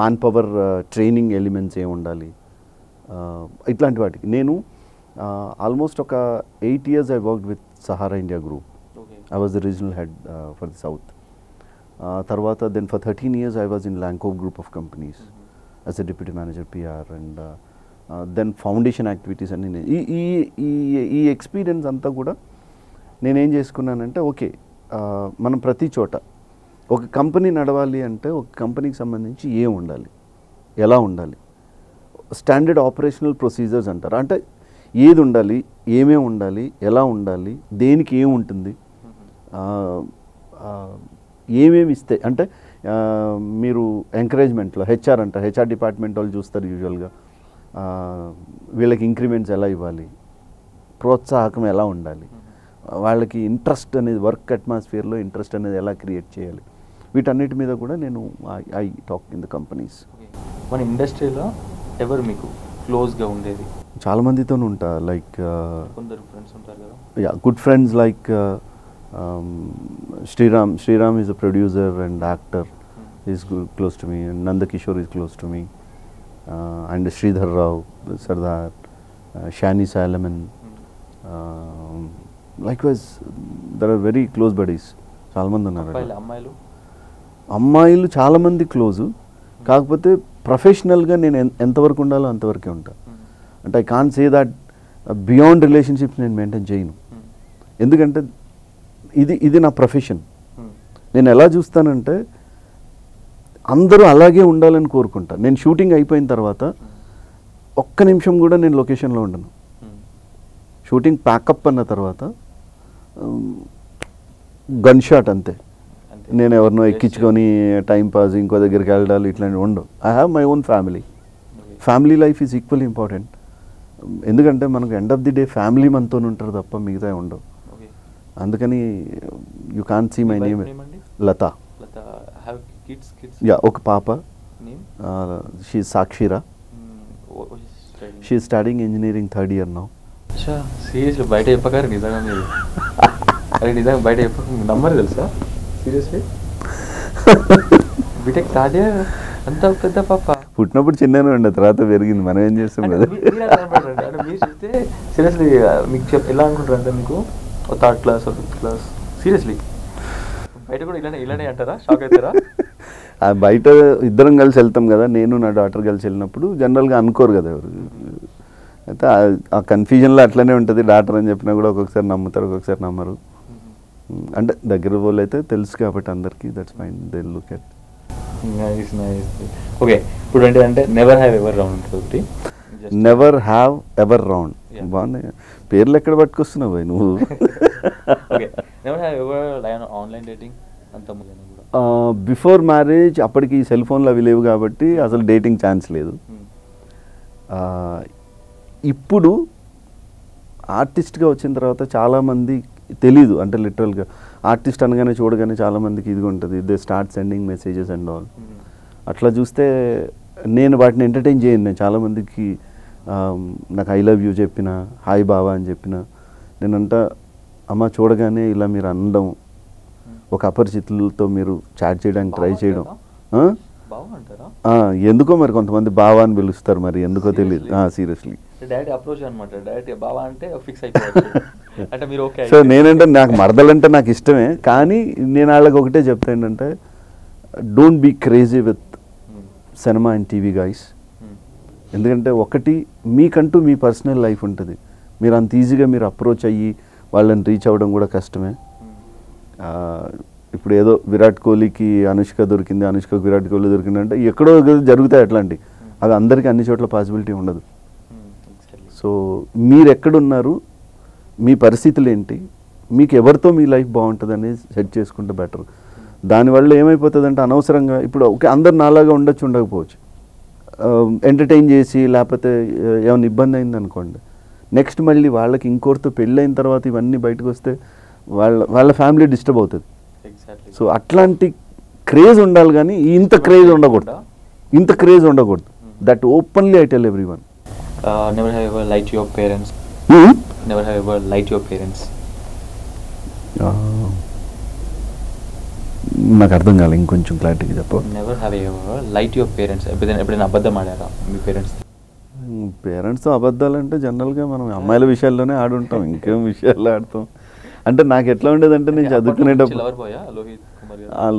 man power training elements ఏమి ఉండాలి, ఇట్లాంటి వాటికి. నేను ఆల్మోస్ట్ ఒక 8 years I worked with Sahara India Group. I was the regional head for the South. తర్వాత then for 13 years I was in Lanco Group of companies as a deputy manager PR, and then foundation activities. అన్ని ఈ experience అంతా కూడా నేనేం చేసుకున్నానంటే, okay, మనం ప్రతి చోట ఒక కంపెనీ నడవాలి అంటే ఒక కంపెనీకి సంబంధించి ఏం ఉండాలి, ఎలా ఉండాలి, స్టాండర్డ్ ఆపరేషనల్ ప్రొసీజర్స్ అంటారు. అంటే ఏది ఉండాలి, ఏమేమి ఉండాలి, ఎలా ఉండాలి, దేనికి ఏమి ఉంటుంది, ఏమేమి ఇస్తే. అంటే మీరు ఎంకరేజ్మెంట్లో హెచ్ఆర్ అంటారు, హెచ్ఆర్ డిపార్ట్మెంట్ వాళ్ళు చూస్తారు యూజువల్గా, వీళ్ళకి ఇంక్రిమెంట్స్ ఎలా ఇవ్వాలి, ప్రోత్సాహకం ఎలా ఉండాలి, వాళ్ళకి ఇంట్రెస్ట్ అనేది, వర్క్ అట్మాస్ఫియర్లో ఇంట్రెస్ట్ అనేది ఎలా క్రియేట్ చేయాలి, వీటన్నిటి మీద కూడా నేను I talk in the companies. మన ఇండస్ట్రీలో ఎవరు మీకు క్లోజ్గా ఉండేది? చాలా మందితో ఉంటా. లైక్ కొందరు ఫ్రెండ్స్ ఉంటారు కదా. Yeah, good friends like Sriram is a producer and actor, is close to me. Nandakishore is close to me, and Sridhar Rao, Sardar, Shani Solomon. Likewise there are very close buddies. చాలామంది ఉన్నారు. అమ్మాయిలు చాలామంది క్లోజు. కాకపోతే ప్రొఫెషనల్గా నేను ఎంతవరకు ఉండాలో అంతవరకే ఉంటా. అంటే I can't say that beyond relationships నేను మెయింటైన్ చేయను. ఎందుకంటే ఇది నా ప్రొఫెషన్. నేను ఎలా చూస్తానంటే అందరూ అలాగే ఉండాలని కోరుకుంటా. నేను షూటింగ్ అయిపోయిన తర్వాత ఒక్క నిమిషం కూడా నేను లొకేషన్లో ఉండను. షూటింగ్ ప్యాకప్ అన్న తర్వాత గన్ షాట్ అంతే. నేను ఎవరినో ఎక్కించుకొని టైంపాస్ ఇంకో దగ్గరికి వెళ్ళాలి ఇట్లాంటివి ఉండవు. I have my own family. Family life is equally important. ఎందుకంటే మనకు end of the day family మనతో ఉంటారు తప్ప మిగతా ఉండవు. అందుకని you can't see my name Latha. Yeah, ఒక పాప, షీ సాక్షిరా. She studying engineering 3rd year now. Seriously బయట చెప్పగారు నిజంగా మీరు? అది నిజంగా బయట చెప్పక నమ్మరు తెలుసా? సీరియస్లీ బీటెక్ థర్డ్ ఇయర్ అంత పెద్ద పాప పుట్టినప్పుడు చిన్ననే ఉండే, తర్వాత పెరిగింది, మనం ఏం చేస్తాం కదా. అంటే మీరు చెప్తే సీరియస్లీ మీకు ఎలా అనుకుంటారు అంటే మీకు third class fifth class seriously బయట కూడా ఇలానే అంటారా? షాక్ అవుతారా? బయట ఇద్దరం కలిసి వెళ్తాం కదా, నేను నా డాటర్ కలిసి వెళ్ళినప్పుడు జనరల్గా అనుకోరు కదా ఎవరు. అయితే ఆ కన్ఫ్యూజన్లో అట్లనే ఉంటుంది. డాటర్ అని చెప్పినా కూడా ఒక్కొక్కసారి నమ్ముతారు, ఒక్కొక్కసారి నమ్మరు. అంటే దగ్గర వాళ్ళు అయితే తెలుసు కాబట్టి అందరికీ, that's fine, they look at. Nice nice. Okay, ఇప్పుడు అంటే నెవర్ హ్యావ్ ఎవర్ రౌండ్ ఉంటుంది. నెవర్ హ్యావ్ ఎవర్ రౌండ్ బాగున్నాయి పేర్లు, ఎక్కడ పట్టుకొస్తున్నావు పోయి నువ్వు? Never have ever online dating అంత బిఫోర్ మ్యారేజ్ అప్పటికి సెల్ ఫోన్లు అవి లేవు కాబట్టి అసలు డేటింగ్ ఛాన్స్ లేదు. ఇప్పుడు ఆర్టిస్ట్గా వచ్చిన తర్వాత చాలామంది తెలీదు, అంటే లిటరల్గా ఆర్టిస్ట్ అనగానే చూడగానే చాలామందికి ఇది ఉంటుంది, they start sending messages and all. అట్లా చూస్తే నేను వాటిని ఎంటర్టైన్ చేయను. నేను చాలామందికి నాకు ఐ లవ్ యూ చెప్పిన, హాయ్ బావా అని చెప్పిన, నేనంతా అమ్మ చూడగానే ఇలా మీరు అనడం, ఒక అపరిచితులతో మీరు చాట్ చేయడానికి ట్రై చేయడం, ఎందుకో మరి కొంతమంది బావా అని పిలుస్తారు, మరి ఎందుకో తెలియదు. సీరియస్లీ డైరెక్ట్ అప్రోచ్ అనమాట, డైరెక్ట్ బావా అంటే ఫిక్స్ అయిపోవచ్చు. అంటే మీరు ఓకే. సో నేనంటే నాకు మరదలంటే నాకు ఇష్టమే, కానీ నేను వాళ్ళకి ఒకటే చెప్తా ఏంటంటే, don't be crazy with cinema and TV guys. ఎందుకంటే ఒకటి, మీకంటూ మీ పర్సనల్ లైఫ్ ఉంటుంది. మీరు అంత ఈజీగా మీరు అప్రోచ్ అయ్యి వాళ్ళని రీచ్ అవ్వడం కూడా కష్టమే. ఇప్పుడు ఏదో విరాట్ కోహ్లీకి అనుష్క దొరికింది, అనుష్కకు విరాట్ కోహ్లీ దొరికింది అంటే ఎక్కడో జరుగుతాయి అట్లాంటివి. అవి అందరికీ అన్ని చోట్ల పాసిబిలిటీ ఉండదు. సో మీరు ఎక్కడున్నారు, మీ పరిస్థితులు ఏంటి, మీకు ఎవరితో మీ లైఫ్ బాగుంటుంది అనేది సెట్ చేసుకుంటే బెటర్. దానివల్ల ఏమైపోతుందంటే అనవసరంగా ఇప్పుడు ఓకే అందరు నాలాగా ఉండొచ్చు, ఉండకపోవచ్చు, ఎంటర్టైన్ చేసి లేకపోతే ఏమైనా ఇబ్బంది అయింది అనుకోండి, నెక్స్ట్ మళ్ళీ వాళ్ళకి ఇంకోరితో పెళ్ళైన తర్వాత ఇవన్నీ బయటకు వస్తే వాళ్ళ ఫ్యామిలీ డిస్టర్బ్ అవుతుంది. సో అట్లాంటి క్రేజ్ ఉండాలి, కానీ ఇంత క్రేజ్ ఉండకూడదు, ఇంత క్రేజ్ ఉండకూడదు. That openly I tell everyone. Never have ever lied to your parents. Never have ever lied to your parents. నాకు అర్థం కాలే, ఇంకొంచెం క్లారిటీగా చెప్పు. Never have ever lied to your parents. ఎప్పుడైనా అబద్ధం ఆడారా మీ పేరెంట్స్? పేరెంట్స్తో అబద్ధాలు అంటే జనరల్గా మనం అమ్మాయిల విషయాల్లోనే ఆడుంటాం, ఇంకేం విషయాల్లో ఆడతాం. అంటే నాకు ఎట్లా ఉండేదంటే, నేను చదువుకునేటప్పుడు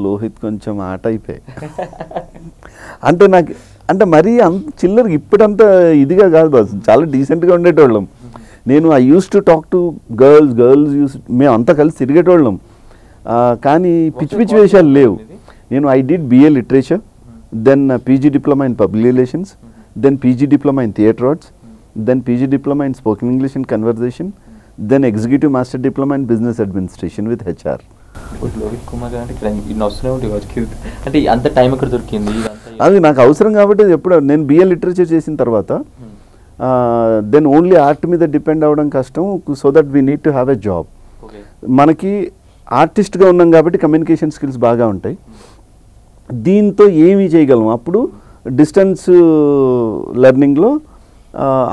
లోహిత్ కొంచెం ఆట అయిపోయాయి. అంటే నాకు అంటే మరీ అంత చిల్లరకి ఇప్పుడంతా ఇదిగా కాదు బాస్, చాలా డీసెంట్గా ఉండేటోళ్ళం. నేను I use to talk to girls మేము అంతా కలిసి తిరిగేటోళ్ళం. కానీ పిచ్చి పిచ్చి విషయాలు లేవు. నేను I did BA literature, then PG diploma in public relations, then PG diploma in theatre arts, then PG diploma in spoken English and conversation, then executive master diploma in business administration with HR. Lohith Kumar garu అంటే అంత time ఎక్కడ దొరికింది? అది నాకు అవసరం కాబట్టి ఎప్పుడు నేను BA లిటరేచర్ చేసిన తర్వాత దెన్ ఓన్లీ ఆర్ట్ మీద డిపెండ్ అవ్వడం కష్టం. So that we need to have a job. మనకి ఆర్టిస్ట్గా ఉన్నాం కాబట్టి కమ్యూనికేషన్ స్కిల్స్ బాగా ఉంటాయి, దీంతో ఏమీ చేయగలం. అప్పుడు డిస్టెన్స్ లెర్నింగ్లో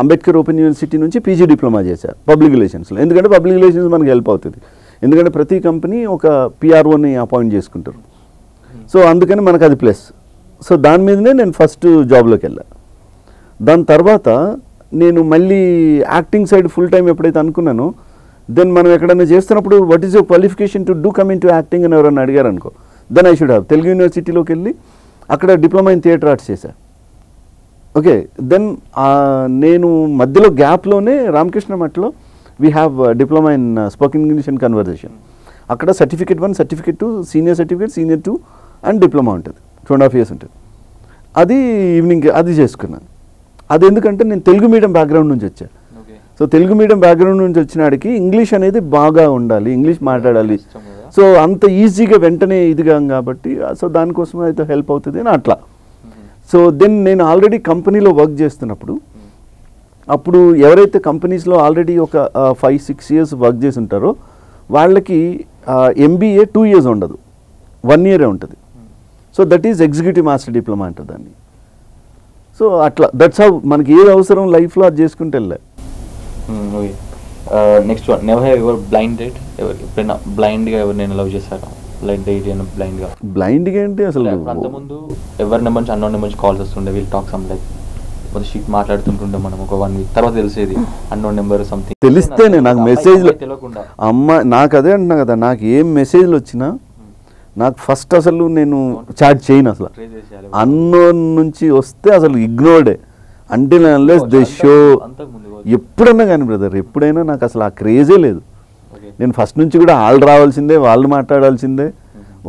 అంబేద్కర్ ఓపెన్ యూనివర్సిటీ నుంచి PG డిప్లొమా చేశారు పబ్లిక్ రిలేషన్స్లో. ఎందుకంటే పబ్లిక్ రిలేషన్స్ మనకు హెల్ప్ అవుతుంది, ఎందుకంటే ప్రతి కంపెనీ ఒక PROని అపాయింట్ చేసుకుంటారు. సో అందుకని మనకు అది ప్లస్. సో దాని మీదనే నేను ఫస్ట్ జాబ్లోకి వెళ్ళాను. దాని తర్వాత నేను మళ్ళీ యాక్టింగ్ సైడ్ ఫుల్ టైం ఎప్పుడైతే అనుకున్నానో, దెన్ మనం ఎక్కడైనా చేస్తున్నప్పుడు what is your qualification to do come in to acting అని ఎవరైనా అడిగారు అనుకో, then I should have Telugu యూనివర్సిటీలోకి వెళ్ళి అక్కడ డిప్లొమా ఇన్ థియేటర్ ఆర్ట్స్ చేశాను. ఓకే, దెన్ నేను మధ్యలో గ్యాప్లోనే రామకృష్ణ మఠలో we have diploma in spoken English and conversation. అక్కడ certificate 1, certificate 2, senior certificate, senior 2 and diploma ఉంటుంది, 2.5 years ఉంటుంది. అది ఈవినింగ్ అది చేసుకున్నాను. అది ఎందుకంటే నేను తెలుగు మీడియం బ్యాక్గ్రౌండ్ నుంచి వచ్చాను. సో తెలుగు మీడియం బ్యాక్గ్రౌండ్ నుంచి వచ్చినాడికి ఇంగ్లీష్ అనేది బాగా ఉండాలి, ఇంగ్లీష్ మాట్లాడాలి. సో అంత ఈజీగా వెంటనే ఇదిగా కాబట్టి సో దానికోసం అయితే హెల్ప్ అవుతుంది అని అట్లా. సో దెన్ నేను ఆల్రెడీ కంపెనీలో వర్క్ చేస్తున్నప్పుడు, అప్పుడు ఎవరైతే కంపెనీస్లో ఆల్రెడీ ఒక 5-6 years వర్క్ చేసి ఉంటారో వాళ్ళకి MBA 2 years ఉండదు, 1 year ఉంటుంది. So that is executive master diploma అంటారు దాన్ని. సో అట్లా దట్స్ హౌ మనకి ఏది అవసరం లైఫ్లో అది చేసుకుంటే వెళ్ళా. Next one, never have ever blind date. ఎప్పుడైనా బ్లైండ్గా ఎవరినైనా లవ్ చేశారా? బ్లైండ్గా బ్లైండ్గా ఏంటి అసలు? అంతకుముందు ఎవరి నెంబర్ నుంచి అన్నోన్ నెంబర్ నుంచి కాల్స్ వస్తుండే, వీళ్ళు టాక్ సమ్ లైక్ షీట్ మాట్లాడుతుంటుండే మనం ఒక 1 week తర్వాత తెలిసేది అన్నోన్ నెంబర్ సంథింగ్. తెలిస్తేనే నాకు మెసేజ్లు తెలియకుండా అమ్మ నాకు అదే అంటున్నా కదా, నాకు ఏం మెసేజ్లు వచ్చినా నాకు ఫస్ట్ అసలు నేను చాట్ చేయను అసలు. అన్నోన్ నుంచి వస్తే అసలు ఇగ్నోర్డే అంటే దే షో. ఎప్పుడన్నా కానీ బ్రదర్, ఎప్పుడైనా నాకు అసలు ఆ క్రేజే లేదు. నేను ఫస్ట్ నుంచి కూడా వాళ్ళు రావాల్సిందే, వాళ్ళు మాట్లాడాల్సిందే,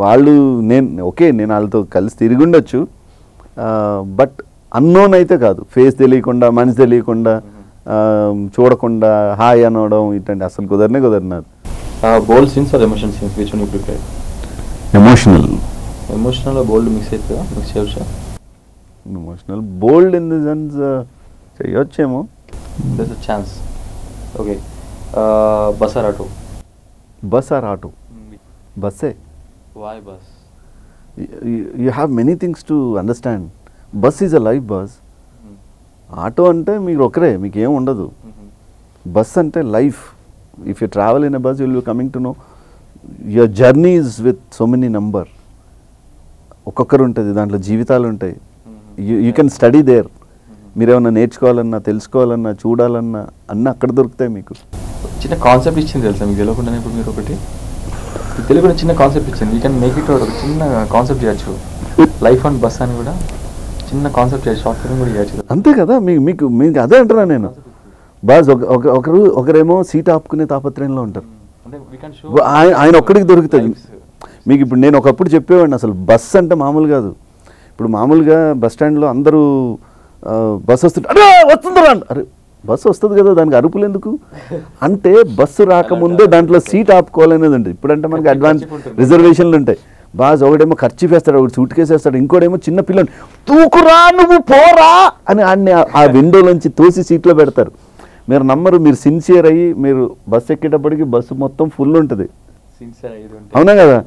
వాళ్ళు నేను వాళ్ళతో కలిసి తిరిగి ఉండొచ్చు, బట్ అన్నోన్ అయితే కాదు. ఫేస్ తెలియకుండా, మనిషి తెలియకుండా, చూడకుండా హాయ్ అనడం ఇట్లాంటి అసలు కుదరనారు. Bold scenes or emotion scenes which one you prepare? Emotional bold mix అవుతుందా? మిక్స్ చేయొచ్చా? Emotional bold in the sense చేయొచ్చేమో. there's a chance. Okay. Bus or auto? Bus or auto? Bus. Why bus? You have many things to understand. Bus is a life bus. Auto ante meer okare, meeku em undadu. Bus ante life. If you travel in a bus, you will be coming to know your journey is with so many number. ఒక్కొక్కరు ఉంటుంది, దాంట్లో జీవితాలు ఉంటాయి. You can study there. మీరేమన్నా నేర్చుకోవాలన్నా, తెలుసుకోవాలన్నా, చూడాలన్నా అన్నీ అక్కడ దొరుకుతాయి మీకు. చిన్న కాన్సెప్ట్ ఇచ్చింది తెలుసా మీకు తెలియకుండా? ఇప్పుడు మీరు ఒకటి తెలియకుండా చిన్న కాన్సెప్ట్ ఇచ్చింది. యూ కెన్ మేక్ ఇట్ ఒక చిన్న కాన్సెప్ట్ చేయొచ్చు. లైఫ్ అండ్ బస్ అని కూడా చిన్న కాన్సెప్ట్ చేయొచ్చు, షార్ట్ ఫిల్మ్ కూడా చేయొచ్చు. అంతే కదా, మీకు అదే అంటున్నా నేను. బాస్ ఒకరేమో సీట్ ఆపుకునే తాపత్రయంలో ఉంటారు, ఆయన ఒక్కడికి దొరుకుతుంది మీకు. ఇప్పుడు నేను ఒకప్పుడు చెప్పేవాడిని అసలు బస్ అంటే మామూలు కాదు. ఇప్పుడు మామూలుగా బస్ స్టాండ్లో అందరూ బస్సు వస్తుంటే అరే వస్తుందిరా, అరే బస్సు వస్తుంది కదా, దానికి అరుపులు ఎందుకు అంటే బస్సు రాకముందే దాంట్లో సీట్ ఆపుకోవాలనేది ఉంటుంది. ఇప్పుడంటే మనకి అడ్వాన్స్ రిజర్వేషన్లు ఉంటాయి. బాస్ ఒకడేమో ఖర్చు వేస్తాడు, ఒకటి సూట్ కేసు వేస్తాడు, ఇంకోటేమో చిన్న పిల్లని తూకురా నువ్వు పోరా అని ఆడిని ఆ విండోలోంచి తోసి సీట్లో పెడతారు. మీరు నమ్మరు, మీరు సిన్సియర్ అయ్యి మీరు బస్సు ఎక్కేటప్పటికి బస్సు మొత్తం ఫుల్ ఉంటుంది. అవునా కదా?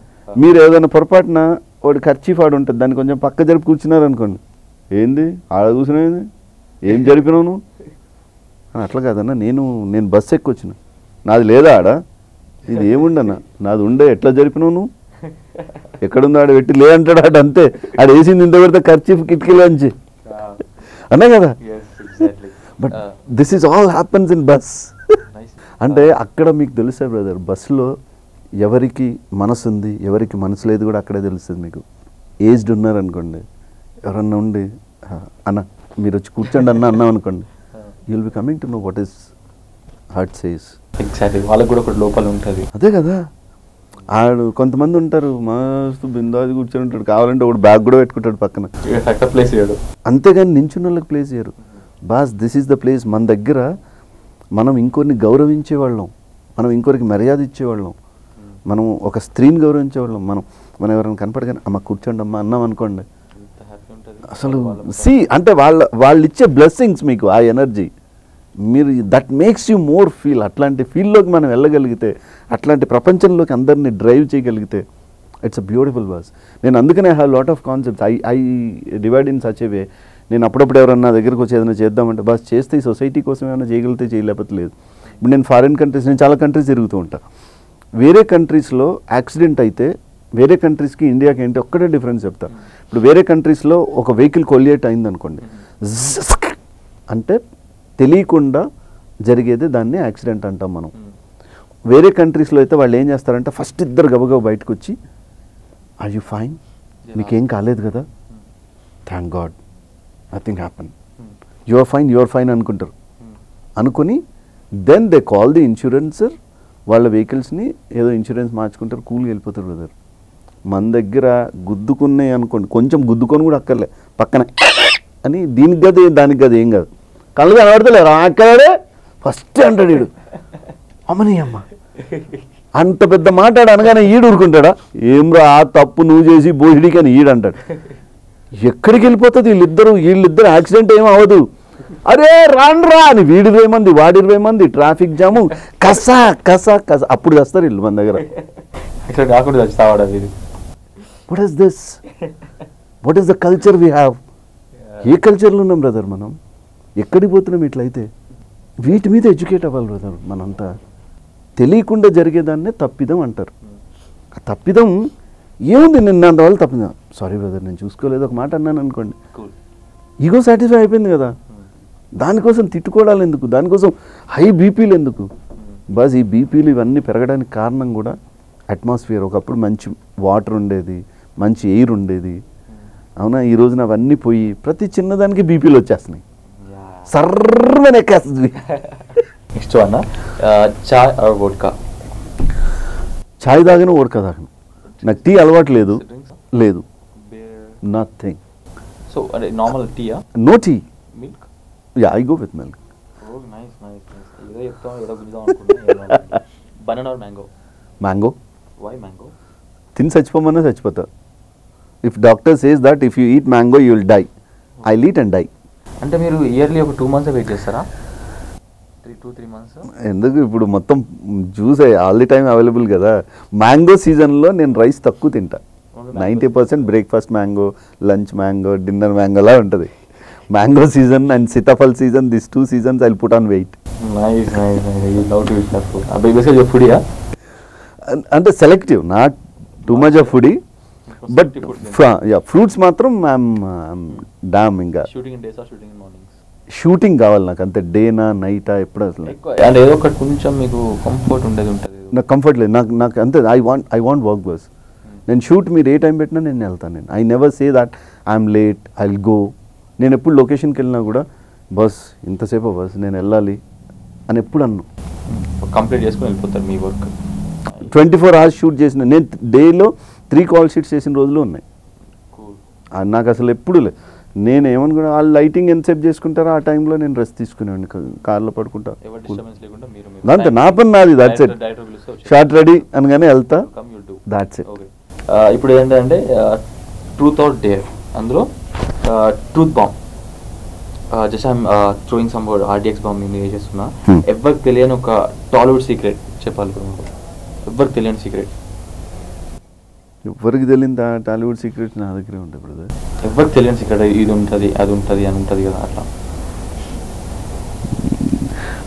మీరు ఏదైనా పొరపాటున వాడు ఖర్చు వాడు ఉంటుంది, దాన్ని కొంచెం పక్క జరిపి కూర్చున్నారు అనుకోండి, ఏంది ఆడ కూర్చునేది, ఏం జరిపినావు అని. అట్లా కాదన్నా, నేను బస్సు ఎక్కొచ్చిన, నాది లేదా ఆడ, ఇది ఏముండన్నా నాది ఉండే, ఎట్లా జరిపినావు నువ్వు, ఎక్కడుందో ఆడ పెట్టి లే అంటాడు ఆడ, అంతే ఆడ వేసింది ఇంత పెడితే ఖర్చు కిటికీలోంచి అన్నా కదా. But this is all happens in bus. అంటే అక్కడ మీకు తెలుసా బ్రదర్, బస్సులో ఎవరికి మనసు ఉంది, ఎవరికి మనసు లేదు కూడా అక్కడే తెలుస్తుంది మీకు. ఏజ్డ్ ఉన్నారనుకోండి, ఎవరన్నా ఉండి అన్న మీరు వచ్చి కూర్చోండి అన్నాం అనుకోండి, you will be coming to know what is heart says. Exactly, వాళ్ళకి కూడా ఒక లోపల ఉంటుంది. అదే కదా, ఆడు కొంతమంది ఉంటారు మస్తు బిందాది కూర్చొని ఉంటాడు, కావాలంటే ఒకటి బ్యాగ్ కూడా పెట్టుకుంటాడు పక్కన, ప్లేస్ చేయడు. అంతేగాని నించున్న వాళ్ళకి ప్లేస్ చేయరు. Boss this is the place. మన దగ్గర మనం ఇంకొన్ని గౌరవించేవాళ్ళం, మనం ఇంకొకరికి మర్యాద ఇచ్చేవాళ్ళం, మనం ఒక స్త్రీని గౌరవించేవాళ్ళం. మనం ఎవరైనా కనపడగానే అమ్మ కూర్చోండి అమ్మ అన్నాం అనుకోండి, అసలు అంటే వాళ్ళు ఇచ్చే బ్లెస్సింగ్స్ మీకు, ఆ ఎనర్జీ మీరు that makes you more feel. అట్లాంటి ఫీల్లోకి మనం వెళ్ళగలిగితే, అట్లాంటి ప్రపంచంలోకి అందరినీ డ్రైవ్ చేయగలిగితే, ఇట్స్ అ బ్యూటిఫుల్ బస్. నేను అందుకనే I have lot of concepts. I divide in such a way. నేను అప్పుడప్పుడు ఎవరన్నా నా దగ్గరకు వచ్చి ఏదైనా చేద్దామంటే బస్ చేస్తే ఈ సొసైటీ కోసం ఏమైనా చేయగలిగితే చేయలేకపోతే లేదు. ఇప్పుడు నేను ఫారిన్ కంట్రీస్, నేను చాలా కంట్రీస్ తిరుగుతూ ఉంటాను. వేరే కంట్రీస్లో యాక్సిడెంట్ అయితే వేరే కంట్రీస్కి ఇండియాకి ఏంటి ఒక్కటే డిఫరెన్స్ చెప్తాను. ఇప్పుడు వేరే కంట్రీస్లో ఒక వెహికల్ కొలియేట్ అయింది అనుకోండి, అంటే తెలియకుండా జరిగేది దాన్ని యాక్సిడెంట్ అంటాం మనం. వేరే కంట్రీస్లో అయితే వాళ్ళు ఏం చేస్తారంటే ఫస్ట్ ఇద్దరు గబగబా బయటకు వచ్చి ఆర్ యూ ఫైన్, మీకేం కాలేదు కదా, thank God nothing happen, your fine అనుకుంటారు. అనుకుని దెన్ దే కాల్ ది ఇన్సూరెన్సర్, వాళ్ళ వెహికల్స్ని ఏదో ఇన్సూరెన్స్ మార్చుకుంటారు, కూల్గా వెళ్ళిపోతారు బ్రదర్. మన దగ్గర గుద్దుకున్నాయి అనుకోండి, కొంచెం గుద్దుకొని కూడా అక్కర్లే, పక్కన అని దీనికి కదా దానికి కదా ఏం కాదు, కళ్ళు కనబడతలేరు అక్కడే ఫస్ట్ అంటాడు వీడు, అమ్మని అమ్మ అంత పెద్ద మాట్లాడు అనగానే ఈడు ఊరుకుంటాడా, ఏం రా తప్పు నువ్వు చేసి బోహిడికి అని ఈడు అంటాడు. ఎక్కడికి వెళ్ళిపోతుంది వీళ్ళిద్దరు యాక్సిడెంట్ ఏం అవ్వదు, అరే రాండ్రా అని వీడి 20 మంది వాడి 20 మంది, ట్రాఫిక్ జాము కసా కసా కసా, అప్పుడు చేస్తారు వీళ్ళు మన దగ్గర. What is this, what is the culture we have? ఏ కల్చర్లో ఉన్నాం బ్రదర్ మనం? ఎక్కడికి పోతున్నాం ఇట్లయితే? వీటి మీద ఎడ్యుకేట్ అవ్వాలి బ్రదర్. మనంతా తెలియకుండా జరిగేదాన్నే తప్పిదం అంటారు. ఆ తప్పిదం ఏముంది నేను అందువల్ల తప్పిందా, సారీ బ్రదర్ నేను చూసుకోలేదు ఒక మాట అన్నాను అనుకోండి, ఈగో సాటిస్ఫై అయిపోయింది కదా. దానికోసం తిట్టుకోవడాలు ఎందుకు, దానికోసం హై బీపీలు ఎందుకు. బస్ ఈ బీపీలు ఇవన్నీ పెరగడానికి కారణం కూడా అట్మాస్ఫియర్. ఒకప్పుడు మంచి వాటర్ ఉండేది, మంచి ఎయిర్ ఉండేది, అవునా. ఈ రోజున అవన్నీ పోయి ప్రతి చిన్నదానికి బీపీలు వచ్చేస్తున్నాయి, సర్వని ఎక్కేస్తుంది. నెక్స్ట్ అన్న, చాయ్ ఆర్ వోడ్కా? చాయ్ తాగను, వోడ్కా తాగను. నాకు టీ అలవాటు లేదు, లేదు, నథింగ్. సో అంటే నార్మల్ టీయా? No tea. Milk? Yeah, I go with milk. Nice nice nice. ఏదో చెప్తాం, ఏదో గుంజుదాం అనుకుంటున్నా. Banana or mango? Mango. Why mango? తిని చచ్చిపోమన్నా చచ్చిపోతా. If doctor says that if you eat mango you will die, I eat and die. అంటే మీరు ఇయర్లీ ఒక 2 months వెయిట్ చేస్తారా? 2-3 months? ఎందుకు, ఇప్పుడు మొత్తం juice all the time available కదా. మ్యాంగో సీజన్లో నేను రైస్ తక్కువ తింటా. 90% breakfast mango, lunch mango, dinner మ్యాంగోలా ఉంటుంది. Mango season and sitaphal season, this 2 seasons I will put on weight. Nice nice nice. You love to eat food. Basically you ఫుడీయా? అంటే selective, not too much of foodie, but fruits మాత్రం డామ్. ఇంకా shooting in days or shooting in mornings? Shooting కావాలి నాకు, అంతే డేనా నైటా ఎప్పుడు అసలు. అంటే ఏదో ఒకటి కొంచెం మీకు కంఫర్ట్ ఉండేది ఉంటుంది. నాకు కంఫర్ట్ లేదు, నాకు అంతే. I want work bus. నేను షూట్ మీరు ఏ టైం పెట్టినా నేను వెళ్తాను. నేను I never say that I'm late, I will go. నేను ఎప్పుడు లొకేషన్కి వెళ్ళినా కూడా బస్ ఇంతసేపు బస్ నేను వెళ్ళాలి అని ఎప్పుడు అన్ను. కంప్లీట్ చేసుకుని వెళ్ళిపోతారు మీ వర్క్. 24 hours షూట్ చేసిన, నేను డేలో 3 call sheets చేసిన రోజులు ఉన్నాయి. నాకు అసలు ఎప్పుడు లేదు. నేను ఏమనుకున్నా, వాళ్ళు లైటింగ్ ఎంతసేపు చేసుకుంటారో ఆ టైంలో నేను రెస్ట్ తీసుకునేవాడిని, కార్లో పడుకుంటా. అంతే, నా పని నాది. That's it. షార్ట్ రెడీ అనగానే వెళ్తా, దాట్స్ ఇట్. ఇప్పుడు ఏంటంటే ట్రూత్ ఆర్ డేర్, అందులో truth bomb. Just I'm throwing some word, RDX bomb నేను చేస్తున్నా. ఎవరికి తెలియని ఒక టాలీవుడ్ సీక్రెట్ చెప్పాలి. ఎవరికి తెలియని సీక్రెట్. ఎవరికి తెలియని టాలీవుడ్ సీక్రెట్స్ నా దగ్గరే ఉంటాయి బ్రదర్. ఎవరికి తెలియని సీక్రెట్, ఇది ఉంటుంది అది ఉంటుంది అని ఉంటుంది కదా, అట్లా.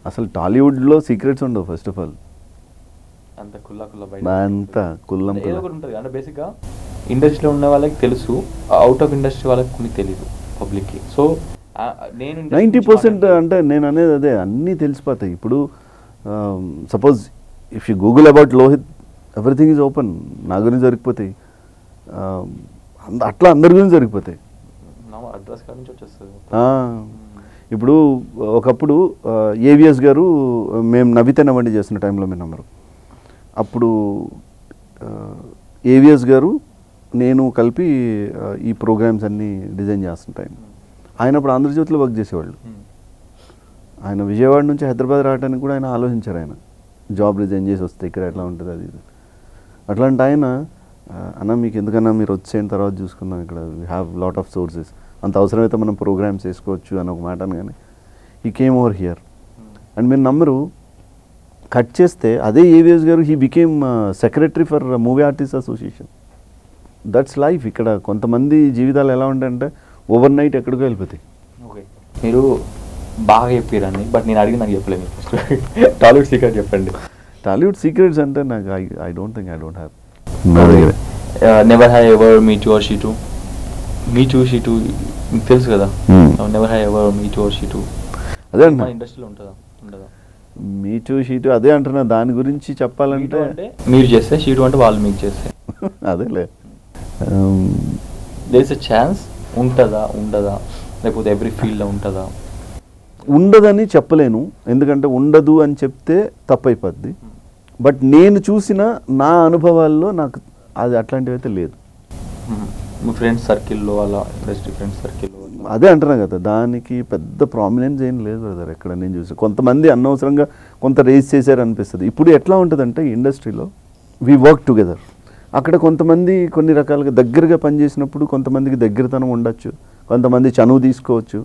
అసలు టాలీవుడ్లో సీక్రెట్స్ ఉండవు ఫస్ట్ ఆఫ్ ఆల్. అంత కుల్ల అంత కుల్లం ఉంటుంది. అంటే బేసిక్గా ఇండస్ట్రీలో ఉన్న వాళ్ళకి తెలుసు, అవుట్ ఆఫ్ ఇండస్ట్రీ వాళ్ళకి కొన్ని తెలియదు పబ్లిక్కి. సో నేను 90% అంటే నేను అనేది అదే, అన్నీ తెలిసిపోతాయి. ఇప్పుడు suppose if you google about Lohith, everything is open. నా గురించి జరిగిపోతాయి, అట్లా అందరి గురించి జరిగిపోతాయి. అడ్రస్ కాడ నుంచి వచ్చేస్తుంది. ఇప్పుడు ఒకప్పుడు ఏవిఎస్ గారు, మేము నవ్వితే నవ్వండి చేస్తున్న టైంలో మీ నెంబరు, అప్పుడు ఏవిఎస్ గారు నేను కలిపి ఈ ప్రోగ్రామ్స్ అన్నీ డిజైన్ చేస్తున్న టైం. ఆయన అప్పుడు ఆంధ్రజ్యోతిలో వర్క్ చేసేవాళ్ళు. ఆయన విజయవాడ నుంచి హైదరాబాద్ రావడానికి కూడా ఆయన ఆలోచించారు. ఆయన జాబ్ రిజైన్ చేసి వస్తే ఇక్కడ ఎట్లా ఉంటుంది అది. అట్లాంటి ఆయన అన్న మీకు ఎందుకన్నా మీరు వచ్చేసిన తర్వాత చూసుకుందాం, ఇక్కడ we have lot of sources, అంత అవసరమైతే మనం ప్రోగ్రామ్స్ వేసుకోవచ్చు అని ఒక మాట అనగానే he came over here. And మీరు నమ్మరు, కట్ చేస్తే అదే ఏవిఎస్ గారు he became secretary for movie artist association. That's life. ఇక్కడ కొంతమంది జీవితాలు ఎలా ఉంటాయంటే ఓవర్ నైట్ ఎక్కడికో వెళ్ళిపోతాయి. ఓకే, మీరు బాగా చెప్పారండి, బట్ నేను అడిగి నాకు చెప్పలేదు. టాలీవుడ్ సీక్రెట్ చెప్పండి. టాలీవుడ్ సీక్రెట్స్ అంటే నాకు I don't think I don't have. Never have ever meet you or she to. Meet you she to మీకు తెలుసు కదా. Never have ever meet you or she to అదే మన ఇండస్ట్రీలో ఉంటుందా ఉండదా? మీటు షీటు అదే అంటున్నా. దాని గురించి చెప్పాలంటే మీరు చేస్తే, షీటు అంటే వాళ్ళు మీకు చేస్తే అదేలే. There is a chance. ఉంటుందా ఉండదా, లేకపోతే ఎవ్రీ ఫీల్డ్లో ఉంటుందా? ఉండదని చెప్పలేను, ఎందుకంటే ఉండదు అని చెప్తే తప్పైపోద్ది. బట్ నేను చూసిన నా అనుభవాల్లో నాకు అది అట్లాంటివి అయితే లేదు. మీ ఫ్రెండ్స్ సర్కిల్లో అలా, ఇండస్ట్రీ ఫ్రెండ్స్ సర్కిల్లో అదే అంటున్నా కదా, దానికి పెద్ద ప్రామినెన్స్ ఏం లేదు బ్రదర్. ఎక్కడ నేను చూసి కొంతమంది అనవసరంగా కొంత రేస్ చేశారు అనిపిస్తుంది. ఇప్పుడు ఎట్లా ఉంటుందంటే ఇండస్ట్రీలో వీ వర్క్ టుగెదర్. అక్కడ కొంతమంది కొన్ని రకాలుగా దగ్గరగా పనిచేసినప్పుడు కొంతమందికి దగ్గరతనం ఉండొచ్చు, కొంతమంది చనువు తీసుకోవచ్చు.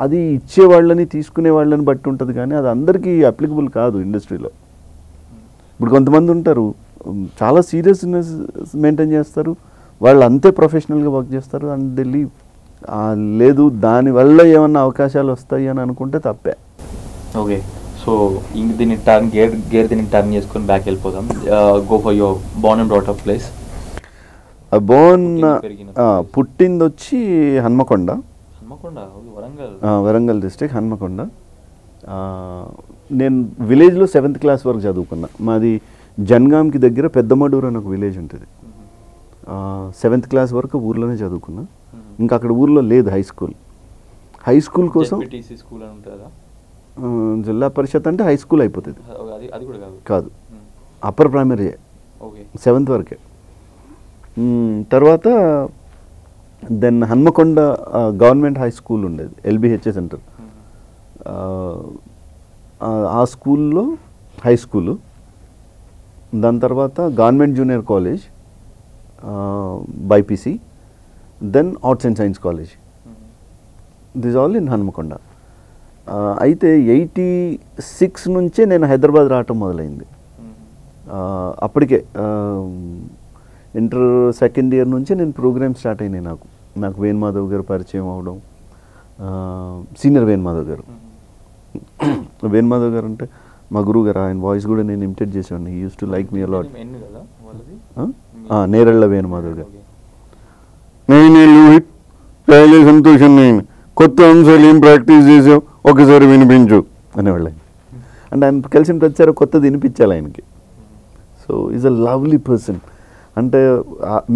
అది ఇచ్చేవాళ్ళని తీసుకునే వాళ్ళని బట్టి ఉంటుంది, కానీ అది అందరికీ అప్లికబుల్ కాదు ఇండస్ట్రీలో. ఇప్పుడు కొంతమంది ఉంటారు చాలా సీరియస్నెస్ మెయింటైన్ చేస్తారు, వాళ్ళు అంతే ప్రొఫెషనల్గా వర్క్ చేస్తారు అండ్ దే లీవ్. లేదు దానివల్ల ఏమన్నా అవకాశాలు వస్తాయి అని అనుకుంటే తప్పే. ఓకే, సో ఇంక దీన్ని గేర్ దీన్ని టర్న్ చేసుకొని బ్యాక్ వెళ్ళిపోదాం. Go for your Born and brought up place. Born పుట్టింది వచ్చి హన్మకొండ, వరంగల్ డిస్ట్రిక్ట్ హన్మకొండ. నేను విలేజ్లో 7th క్లాస్ వరకు చదువుకున్నా. మాది జన్గాంకి దగ్గర పెద్దమడూరు అని ఒక విలేజ్ ఉంటుంది. 7th క్లాస్ వరకు ఊర్లోనే చదువుకున్నా. ఇంకా అక్కడ ఊర్లో లేదు హై స్కూల్ కోసం జిల్లా పరిషత్ అంటే హై స్కూల్ అయిపోతుంది కాదు, అప్పర్ ప్రైమరీ 7th వరకే. తర్వాత then Hanamkonda government high school ఉండేది, LBHS సెంటర్. ఆ స్కూల్లో హై స్కూలు, దాని తర్వాత government junior college BiPC, then arts and science college. This all in Hanamkonda. అయితే 86 నుంచే నేను హైదరాబాద్ రావటం మొదలైంది. అప్పటికే ఇంటర్ సెకండ్ ఇయర్ నుంచే నేను ప్రోగ్రామ్ స్టార్ట్ అయినాయి. నాకు వేణుమాధవ్ గారు పరిచయం అవడం, సీనియర్ వేణుమాధవ్ గారు. వేణుమాధవ్ గారు అంటే మా గురువు గారు, ఆయన వాయిస్ కూడా నేను ఇమిటేట్ చేసేవాడిని. He uses to like me a lot. Neralla Venumadhav garu. నేను సంతోషం, నేను కొత్త అంశాలు ఏం ప్రాక్టీస్ చేసావు ఒకసారి వినిపించు అనేవాళ్ళు. అంటే ఆయన కలిసిన ప్రతిసారి కొత్తది వినిపించాలి ఆయనకి. So is a lovely person. అంటే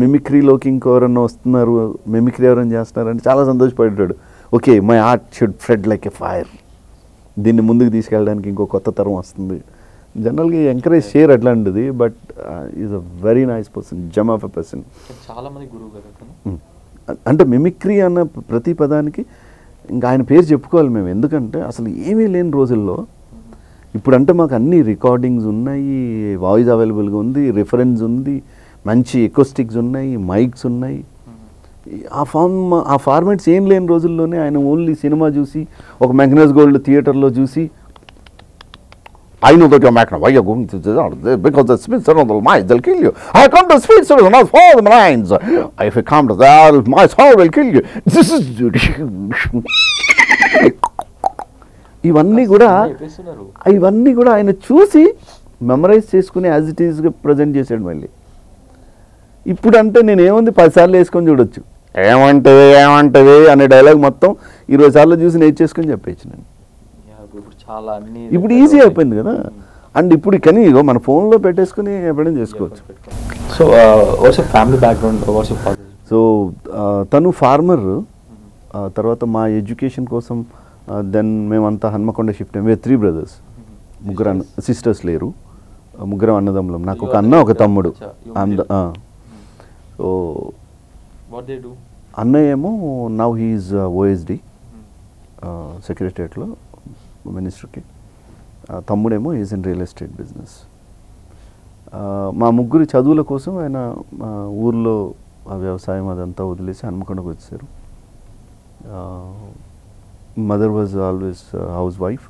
మిమిక్రీలోకి ఇంకెవరన్నా వస్తున్నారు, మిమిక్రీ ఎవరైనా చేస్తున్నారు అంటే చాలా సంతోషపడేటాడు. Okay, my art should spread like a fire. దీన్ని ముందుకు తీసుకెళ్ళడానికి ఇంకో కొత్త తరం వస్తుంది. జనరల్గా ఎంకరేజ్ చేయరు అట్లాంటిది, but is a very nice person, Jammu of a person. చాలా మంది గురువు కదా. అంటే మిమిక్రీ అన్న ప్రతి పదానికి ఇంకా ఆయన పేరు చెప్పుకోవాలి మేము. ఎందుకంటే అసలు ఏమీ లేని రోజుల్లో, ఇప్పుడంటే మాకు అన్ని రికార్డింగ్స్ ఉన్నాయి, వాయిస్ అవైలబుల్గా ఉంది, రిఫరెన్స్ ఉంది, మంచి ఎకోస్టిక్స్ ఉన్నాయి, మైక్స్ ఉన్నాయి. ఆ ఫార్మాట్స్ ఏం లేని రోజుల్లోనే ఆయన ఓన్లీ సినిమా చూసి, ఒక మ్యాగ్నస్ గోల్డ్ థియేటర్లో చూసి, I know that you're Magna. Why you're going to this? Because the spirits are on the minds, they'll kill you. I come to spirits are not for the minds. If you come to that, my soul will kill you. This is ఇవన్నీ కూడా ఆయన చూసి memorise చేసుకుని as it ఈస్గా present చేసాడు. మళ్ళీ ఇప్పుడు అంటే నేను ఏముంది 10 సార్లు వేసుకొని చూడొచ్చు. ఏమంటవే అనే డైలాగ్ మొత్తం 20 సార్లు చూసి నేర్చేసుకొని చెప్పేచ్చు నేను. ఇప్పుడు ఈజీ అయిపోయింది కదా. అండ్ ఇప్పుడు కానీ మన ఫోన్లో పెట్టేసుకుని ఎప్పుడైనా చేసుకోవచ్చు. So family background. సో తను ఫార్మర్. తర్వాత మా ఎడ్యుకేషన్ కోసం దెన్ మేమంతా హన్మకొండ షిఫ్ట్ అయ్యాం. 3 brothers, 3 సిస్టర్స్ లేరు, 3 అన్నదమ్ములం. నాకు ఒక అన్న, ఒక తమ్ముడు. సో అన్నయ్య ఏమో నౌ హీఈస్ OSD సెక్రటరియట్లో మినిస్టర్కి. తమ్ముడేమో is in real estate business. మా ముగ్గురు చదువుల కోసం ఆయన ఊర్లో వ్యవసాయం అదంతా వదిలేసి హన్మకొండకు వచ్చారు. Mother was always house wife.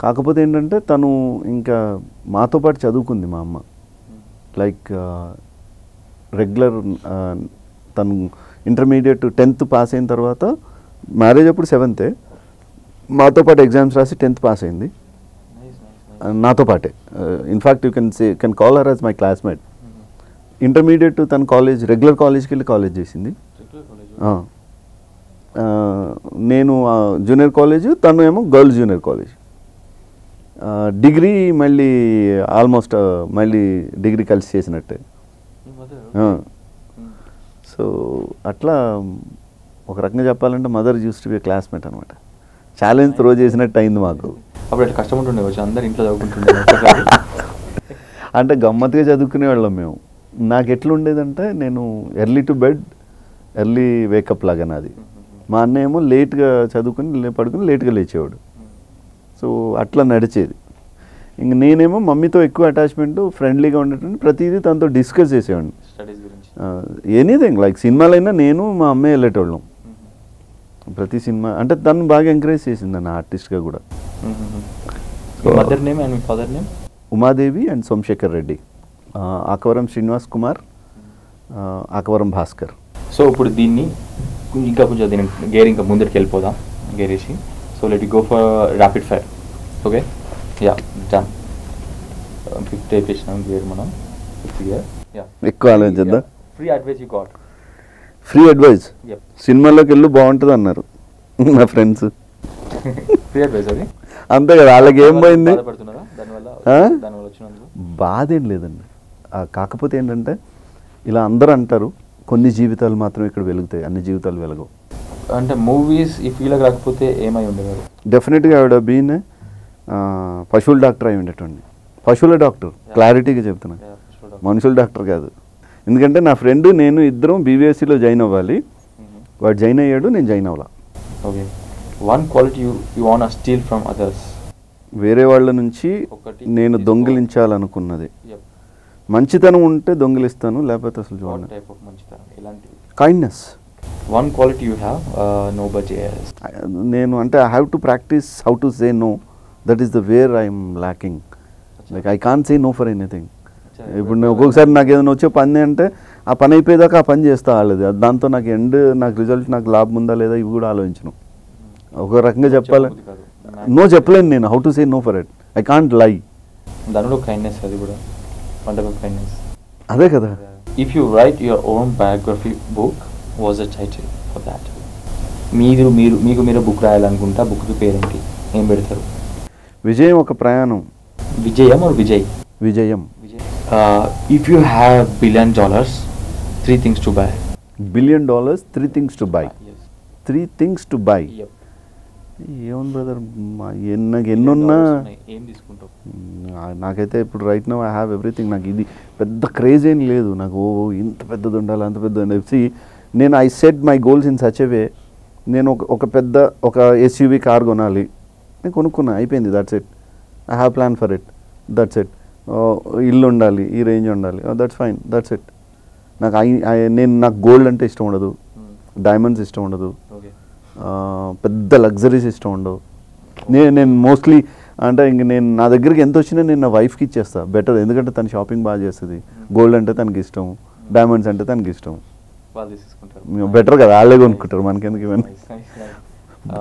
కాకపోతే ఏంటంటే తను ఇంకా మాతో పాటు చదువుకుంది మా అమ్మ. లైక్ రెగ్యులర్ తను ఇంటర్మీడియట్ 10th పాస్ అయిన తర్వాత, మ్యారేజ్ అప్పుడు 7th, మాతో పాటు ఎగ్జామ్స్ రాసి 10th పాస్ అయింది నాతో పాటే. In fact you can call her as my classmate. Intermediate తన కాలేజ్, రెగ్యులర్ కాలేజ్కి వెళ్ళి కాలేజ్ చేసింది. నేను జూనియర్ కాలేజ్, తను ఏమో గర్ల్స్ జూనియర్ కాలేజ్. డిగ్రీ మళ్ళీ ఆల్మోస్ట్ మళ్ళీ డిగ్రీ కలిసి చేసినట్టే. సో అట్లా ఒక రకంగా చెప్పాలంటే mother use to be classmate అనమాట. ఛాలెంజ్ త్రో చేసినట్టు అయింది మాకు. అప్పుడు కష్టం ఉంటుండే, అందరు ఇంట్లో చదువుకుంటుండే. అంటే గమ్మత్తుగా చదువుకునే వాళ్ళం మేము. నాకు ఎట్లుండేదంటే నేను early to bed early wake up లాగా నాది. మా అన్న ఏమో లేట్గా చదువుకుని పడుకుని లేట్గా లేచేవాడు. సో అట్లా నడిచేది. ఇంక నేనేమో మమ్మీతో ఎక్కువ అటాచ్మెంట్, ఫ్రెండ్లీగా ఉండేటండి, ప్రతిదీ తనతో డిస్కస్ చేసేవాడిని. ఎనీథింగ్ లైక్ సినిమాలైనా నేను మా అమ్మే వెళ్ళేటోళ్ళం ప్రతి సినిమా. అంటే తను బాగా ఎంకరేజ్ చేసింది నన్ను ఆర్టిస్ట్గా కూడా. Mother name and father name? Umadevi and Somashekar Reddy. Akavaram Srinivas Kumar, Akavaram Bhaskar. So ఇప్పుడు దీన్ని ఇంకా కొంచెం దీన్ని గేర్ ఇంకా ముందరికి వెళ్ళిపోదాం, గేరేసి. So let go for rapid fire. Okay, yeah done. 5th అయిపోయినాం గేర్ మనం 5th ఇయర్. యా ఎక్కువ ఆలోచించద్దా? Free advice you got. Free advice yup సినిమాలోకి వెళ్ళి బాగుంటుంది అన్నారు నా ఫ్రెండ్స్. ఫ్రీ అడ్వైస్ అది అంతే కదా, వాళ్ళకి ఏం పోయింది? బాధపడుతున్నారా దానివల్ల వచ్చినందుకు? బాధ ఏం లేదండి. కాకపోతే ఏంటంటే ఇలా అందరూ అంటారు, కొన్ని జీవితాలు మాత్రం ఇక్కడ వెలుగుతాయి, అన్ని జీవితాలు వెలగవు. అంటే మూవీస్ ఈ ఫీల్కి రాకపోతే ఏమై ఉండేవారు? డెఫినెట్గా ఆవిడ బీన్ పశువుల డాక్టర్ అయి ఉండేటండి. పశువుల డాక్టర్, క్లారిటీగా చెప్తున్నా, మనుషుల డాక్టర్ కాదు. ఎందుకంటే నా ఫ్రెండ్ నేను ఇద్దరం బీబీఎస్సీలో జాయిన్ అవ్వాలి, వాడు జాయిన్ అయ్యాడు, నేను జాయిన్ అవ్వాలా. Okay, one quality you want steel from others. వేరే వాళ్ళ నుంచి నేను దొంగిలించాలనుకున్నది. మంచితనం ఉంటే దొంగిలిస్తాను, లేకపోతే అసలు చూడండి. టైప్ ఆఫ్ మంచితనం ఎలాంటిది? Kindness. One quality you have nobody else. నేను అంటే I have to practise how to say no. That is the where I'm lacking. Like I can't say no for anything. ఇప్పుడు నేను ఒక్కొక్కసారి నాకు ఏదైనా వచ్చే పని అంటే ఆ పని అయిపోయేదాకా ఆ పని చేస్తా వాళ్ళది, దాంతో నాకు నాకు రిజల్ట్, నాకు లాభం ఉందా లేదా ఇవి కూడా ఆలోచించను. ఒక రకంగా చెప్పాలి, నో చెప్పలేను నేను. How to say no for it, I can't lie. దానిలో కైండ్నెస్, అది కూడా వండర్ఫుల్ కైండ్నెస్. అదే కదా. If you write your own biography book, was the title for that? మీరు బుక్ రాయాలనుకుంటా, బుక్ పేరేంటి, ఏం పెడతారు? విజయం ఒక ప్రయాణం. విజయం ఆర్ విజయ్? విజయం. If you have $1 billion, 3 things to buy. $1 billion, 3 things to buy. Yes. 3 things to buy. Yep. ఏముంది బ్రదర్, నాకు ఎన్నున్నా ఏం తీసుకుంటావు? నాకైతే ఇప్పుడు right now I have everything. నాకు ఇది పెద్ద క్రేజ్ ఏం లేదు నాకు, ఇంత పెద్దది ఉండాలి అంత పెద్దది అనేసి. నేను I set my goals in such a way. నేను ఒక పెద్ద ఎస్యూవీ కార్ కొనాలి, నేను కొనుక్కున్నా, అయిపోయింది, that's it. I have plan for it, that's it. ఇల్లు ఉండాలి, ఈ రేంజ్ ఉండాలి, దట్స్ ఫైన్, దట్స్ ఇట్. నాకు గోల్డ్ అంటే ఇష్టం ఉండదు, డైమండ్స్ ఇష్టం ఉండదు, పెద్ద లగ్జరీస్ ఇష్టం ఉండవు. నేను మోస్ట్లీ అంటే ఇంక నేను నా దగ్గరికి ఎంత వచ్చినా నేను నా వైఫ్కి ఇచ్చేస్తాను బెటర్. ఎందుకంటే తను షాపింగ్ బాగా చేస్తుంది, గోల్డ్ అంటే తనకి ఇష్టం, డైమండ్స్ అంటే తనకి ఇష్టం. బెటర్ కదా, వాళ్ళే కొనుక్కుంటారు, మనకెందుకు ఇవన్నీ.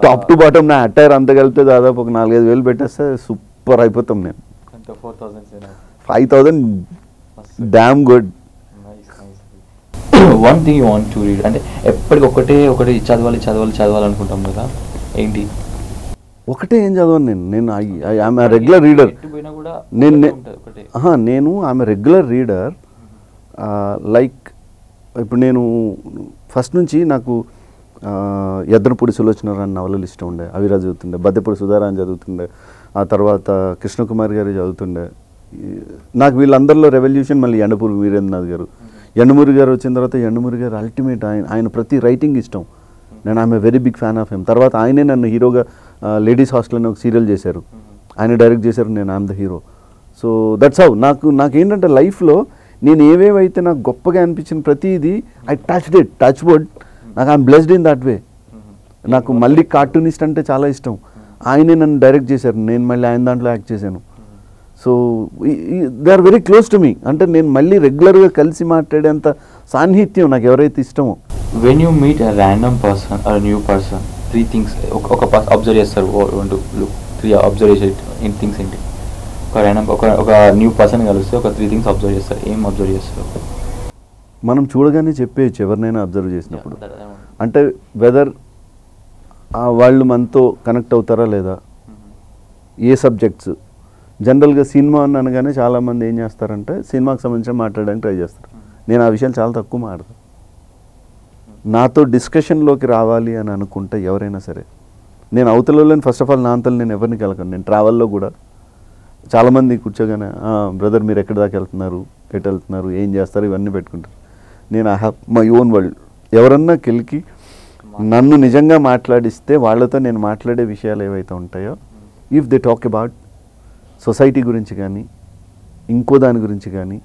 టాప్ టు బాటమ్ నా అటైర్ అంతా కలిపితే దాదాపు ఒక 4-5 వేలు పెట్టేస్తే సూపర్ అయిపోతాం. నేను 5,000 damn good. One thing you want to read, అంటే ఎప్పటికి ఒకటి చదవాలనుకుంటాం కదా, ఏంటి? ఒకటే ఏం చదవను నేను ఐఎమ్ ఏ రెగ్యులర్ రీడర్. నేను ఆమె రెగ్యులర్ రీడర్. లైక్ ఇప్పుడు నేను ఫస్ట్ నుంచి నాకు యద్దనపూడి సులోచనరావు నవలలు ఇష్టం ఉండే, అవిరా చదువుతుండే, బద్దెపూడి సుధారాన్ని చదువుతుండే, ఆ తర్వాత కృష్ణకుమార్ గారు చదువుతుండే. నాకు వీళ్ళందరిలో రెవల్యూషన్ మళ్ళీ యండమూరి వీరేంద్రనాథ్ గారు. యండమూరి గారు వచ్చిన తర్వాత యండమూరి గారు అల్టిమేట్. ఆయన ప్రతి రైటింగ్ ఇష్టం. నేను I'm a very big fan of him. తర్వాత ఆయనే నన్ను హీరోగా లేడీస్ హాస్టల్ అని ఒక సీరియల్ చేశారు, ఆయన డైరెక్ట్ చేశారు, నేను I'm the hero. So that's how నాకేంటంటే లైఫ్లో నేను ఏవేవైతే నాకు గొప్పగా అనిపించిన ప్రతిదీ ఐ టచ్ వుడ్. నాకు I'm blessed in that way. నాకు మళ్ళీ కార్టూనిస్ట్ అంటే చాలా ఇష్టం, ఆయనే నన్ను డైరెక్ట్ చేశారు, నేను మళ్ళీ ఆయన దాంట్లో యాక్ట్ చేశాను. So they are very close to me. అంటే నేను మళ్ళీ రెగ్యులర్గా కలిసి మాట్లాడేంత సాన్నిహిత్యం నాకు ఎవరైతే ఇష్టమో. When you meet a random person are new person, 3 things ఒక అబ్జర్వ్ చేస్తారు, 3 అబ్జర్వేషన్ థింగ్స్ ఏంటి? ఒక న్యూ పర్సన్ కలిస్తే ఒక 3 things అబ్జర్వ్ చేస్తారు, ఏం అబ్జర్వ్ చేస్తారు? మనం చూడగానే చెప్పేయచ్చు ఎవరినైనా అబ్జర్వ్ చేసినప్పుడు. అంటే వెదర్ వాళ్ళు మనతో కనెక్ట్ అవుతారా లేదా, ఏ సబ్జెక్ట్స్. జనరల్గా సినిమా అనగానే చాలామంది ఏం చేస్తారంటే సినిమాకి సంబంధించి మాట్లాడడానికి ట్రై చేస్తారు. నేను ఆ విషయాలు చాలా తక్కువ మాట్లాడతాను. నాతో డిస్కషన్లోకి రావాలి అని అనుకుంటే ఎవరైనా సరే, నేను అవతలని ఫస్ట్ ఆఫ్ ఆల్ నా అంతలో నేను ఎవరిని కలగను. నేను ట్రావెల్లో కూడా చాలామంది కూర్చోగానే బ్రదర్ మీరు ఎక్కడి దాకా వెళ్తున్నారు, ఎటు వెళ్తున్నారు, ఏం చేస్తారు, ఇవన్నీ పెట్టుకుంటారు. నేను I have my own world. ఎవరన్నా కెలికి నన్ను నిజంగా మాట్లాడిస్తే వాళ్ళతో నేను మాట్లాడే విషయాలు ఏవైతే ఉంటాయో, if they talk about society గురించి కానీ ఇంకో దాని గురించి కానీ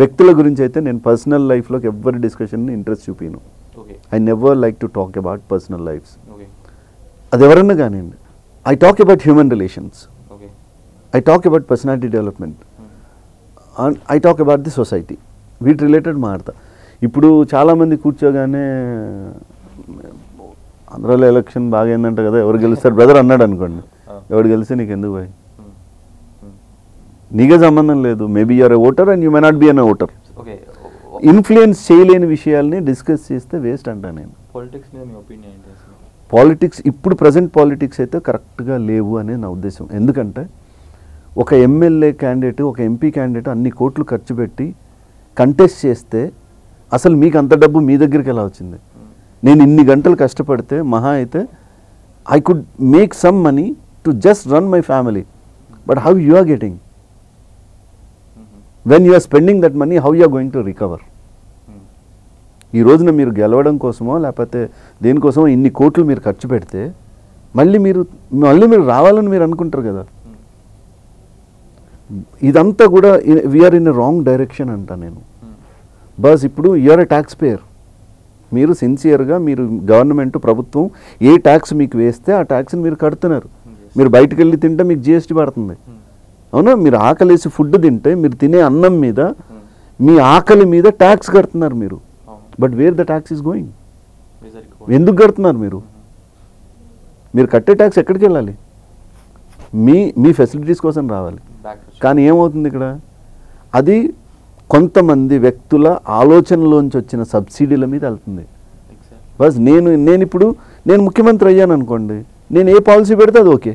వ్యక్తుల గురించి అయితే నేను పర్సనల్ లైఫ్లోకి ఎవరి డిస్కషన్ని ఇంట్రెస్ట్ చూపిను. I never like to talk about personal lifes. అది ఎవరన్నా కానివ్వండి. I talk about human relations, I talk about personality development, and I talk about the society. వీటి రిలేటెడ్ మాడతా. ఇప్పుడు చాలామంది కూర్చోగానే ఆంధ్రాలో ఎలక్షన్ బాగా ఏందంట కదా, ఎవరు గెలుస్తారు బ్రదర్ అన్నాడు అనుకోండి, ఎవరు గెలిస్తే నీకు ఎందుకు పోయి, నీకే సంబంధం లేదు. Maybe you're a voter and you may not be an voter. Okay, influence చేయలేని విషయాల్ని డిస్కస్ చేస్తే వేస్ట్ అంటా నేను. పాలిటిక్స్ మీద మీ ఒపీనియన్ ఏంటి అసలు? పాలిటిక్స్ ఇప్పుడు ప్రజెంట్ పాలిటిక్స్ అయితే కరెక్ట్గా లేవు అనే నా ఉద్దేశం. ఎందుకంటే ఒక ఎమ్మెల్యే క్యాండిడేట్, ఒక ఎంపీ క్యాండిడేట్ అన్ని కోట్లు ఖర్చు పెట్టి కంటెస్ట్ చేస్తే అసలు మీకు అంత డబ్బు మీ దగ్గరికి ఎలా వచ్చింది? నేను ఇన్ని గంటలు కష్టపడితే మహా అయితే I could make some money to just run my family. But how you are getting? When you are spending that money, how you are going to recover? ఈ రోజున మీరు గెలవడం కోసమో లేకపోతే దేనికోసమో ఇన్ని కోట్లు మీరు ఖర్చు పెడితే మళ్ళీ మీరు రావాలని మీరు అనుకుంటారు కదా. ఇదంతా కూడా we're in a wrong direction అంట నేను. బస్ ఇప్పుడు యూఆర్ ఎ ట్యాక్స్ పేయర్. మీరు సిన్సియర్గా మీరు గవర్నమెంట్ ప్రభుత్వం ఏ ట్యాక్స్ మీకు వేస్తే ఆ ట్యాక్స్ని మీరు కడుతున్నారు. మీరు బయటకు వెళ్ళి తింటే మీకు జిఎస్టీ పడుతుంది, అవునా? మీరు ఆకలేసి ఫుడ్ తింటే మీరు తినే అన్నం మీద మీ ఆకలి మీద ట్యాక్స్ కడుతున్నారు మీరు. But where the tax is going? ఎందుకు కడుతున్నారు మీరు? మీరు కట్టే ట్యాక్స్ ఎక్కడికి వెళ్ళాలి? మీ ఫెసిలిటీస్ కోసం రావాలి. కానీ ఏమవుతుంది ఇక్కడ? అది కొంతమంది వ్యక్తుల ఆలోచనలోంచి వచ్చిన సబ్సిడీల మీద వెళ్తుంది. బస్ నేను ముఖ్యమంత్రి అయ్యాను అనుకోండి, నేను ఏ పాలసీ పెడితే అది ఓకే.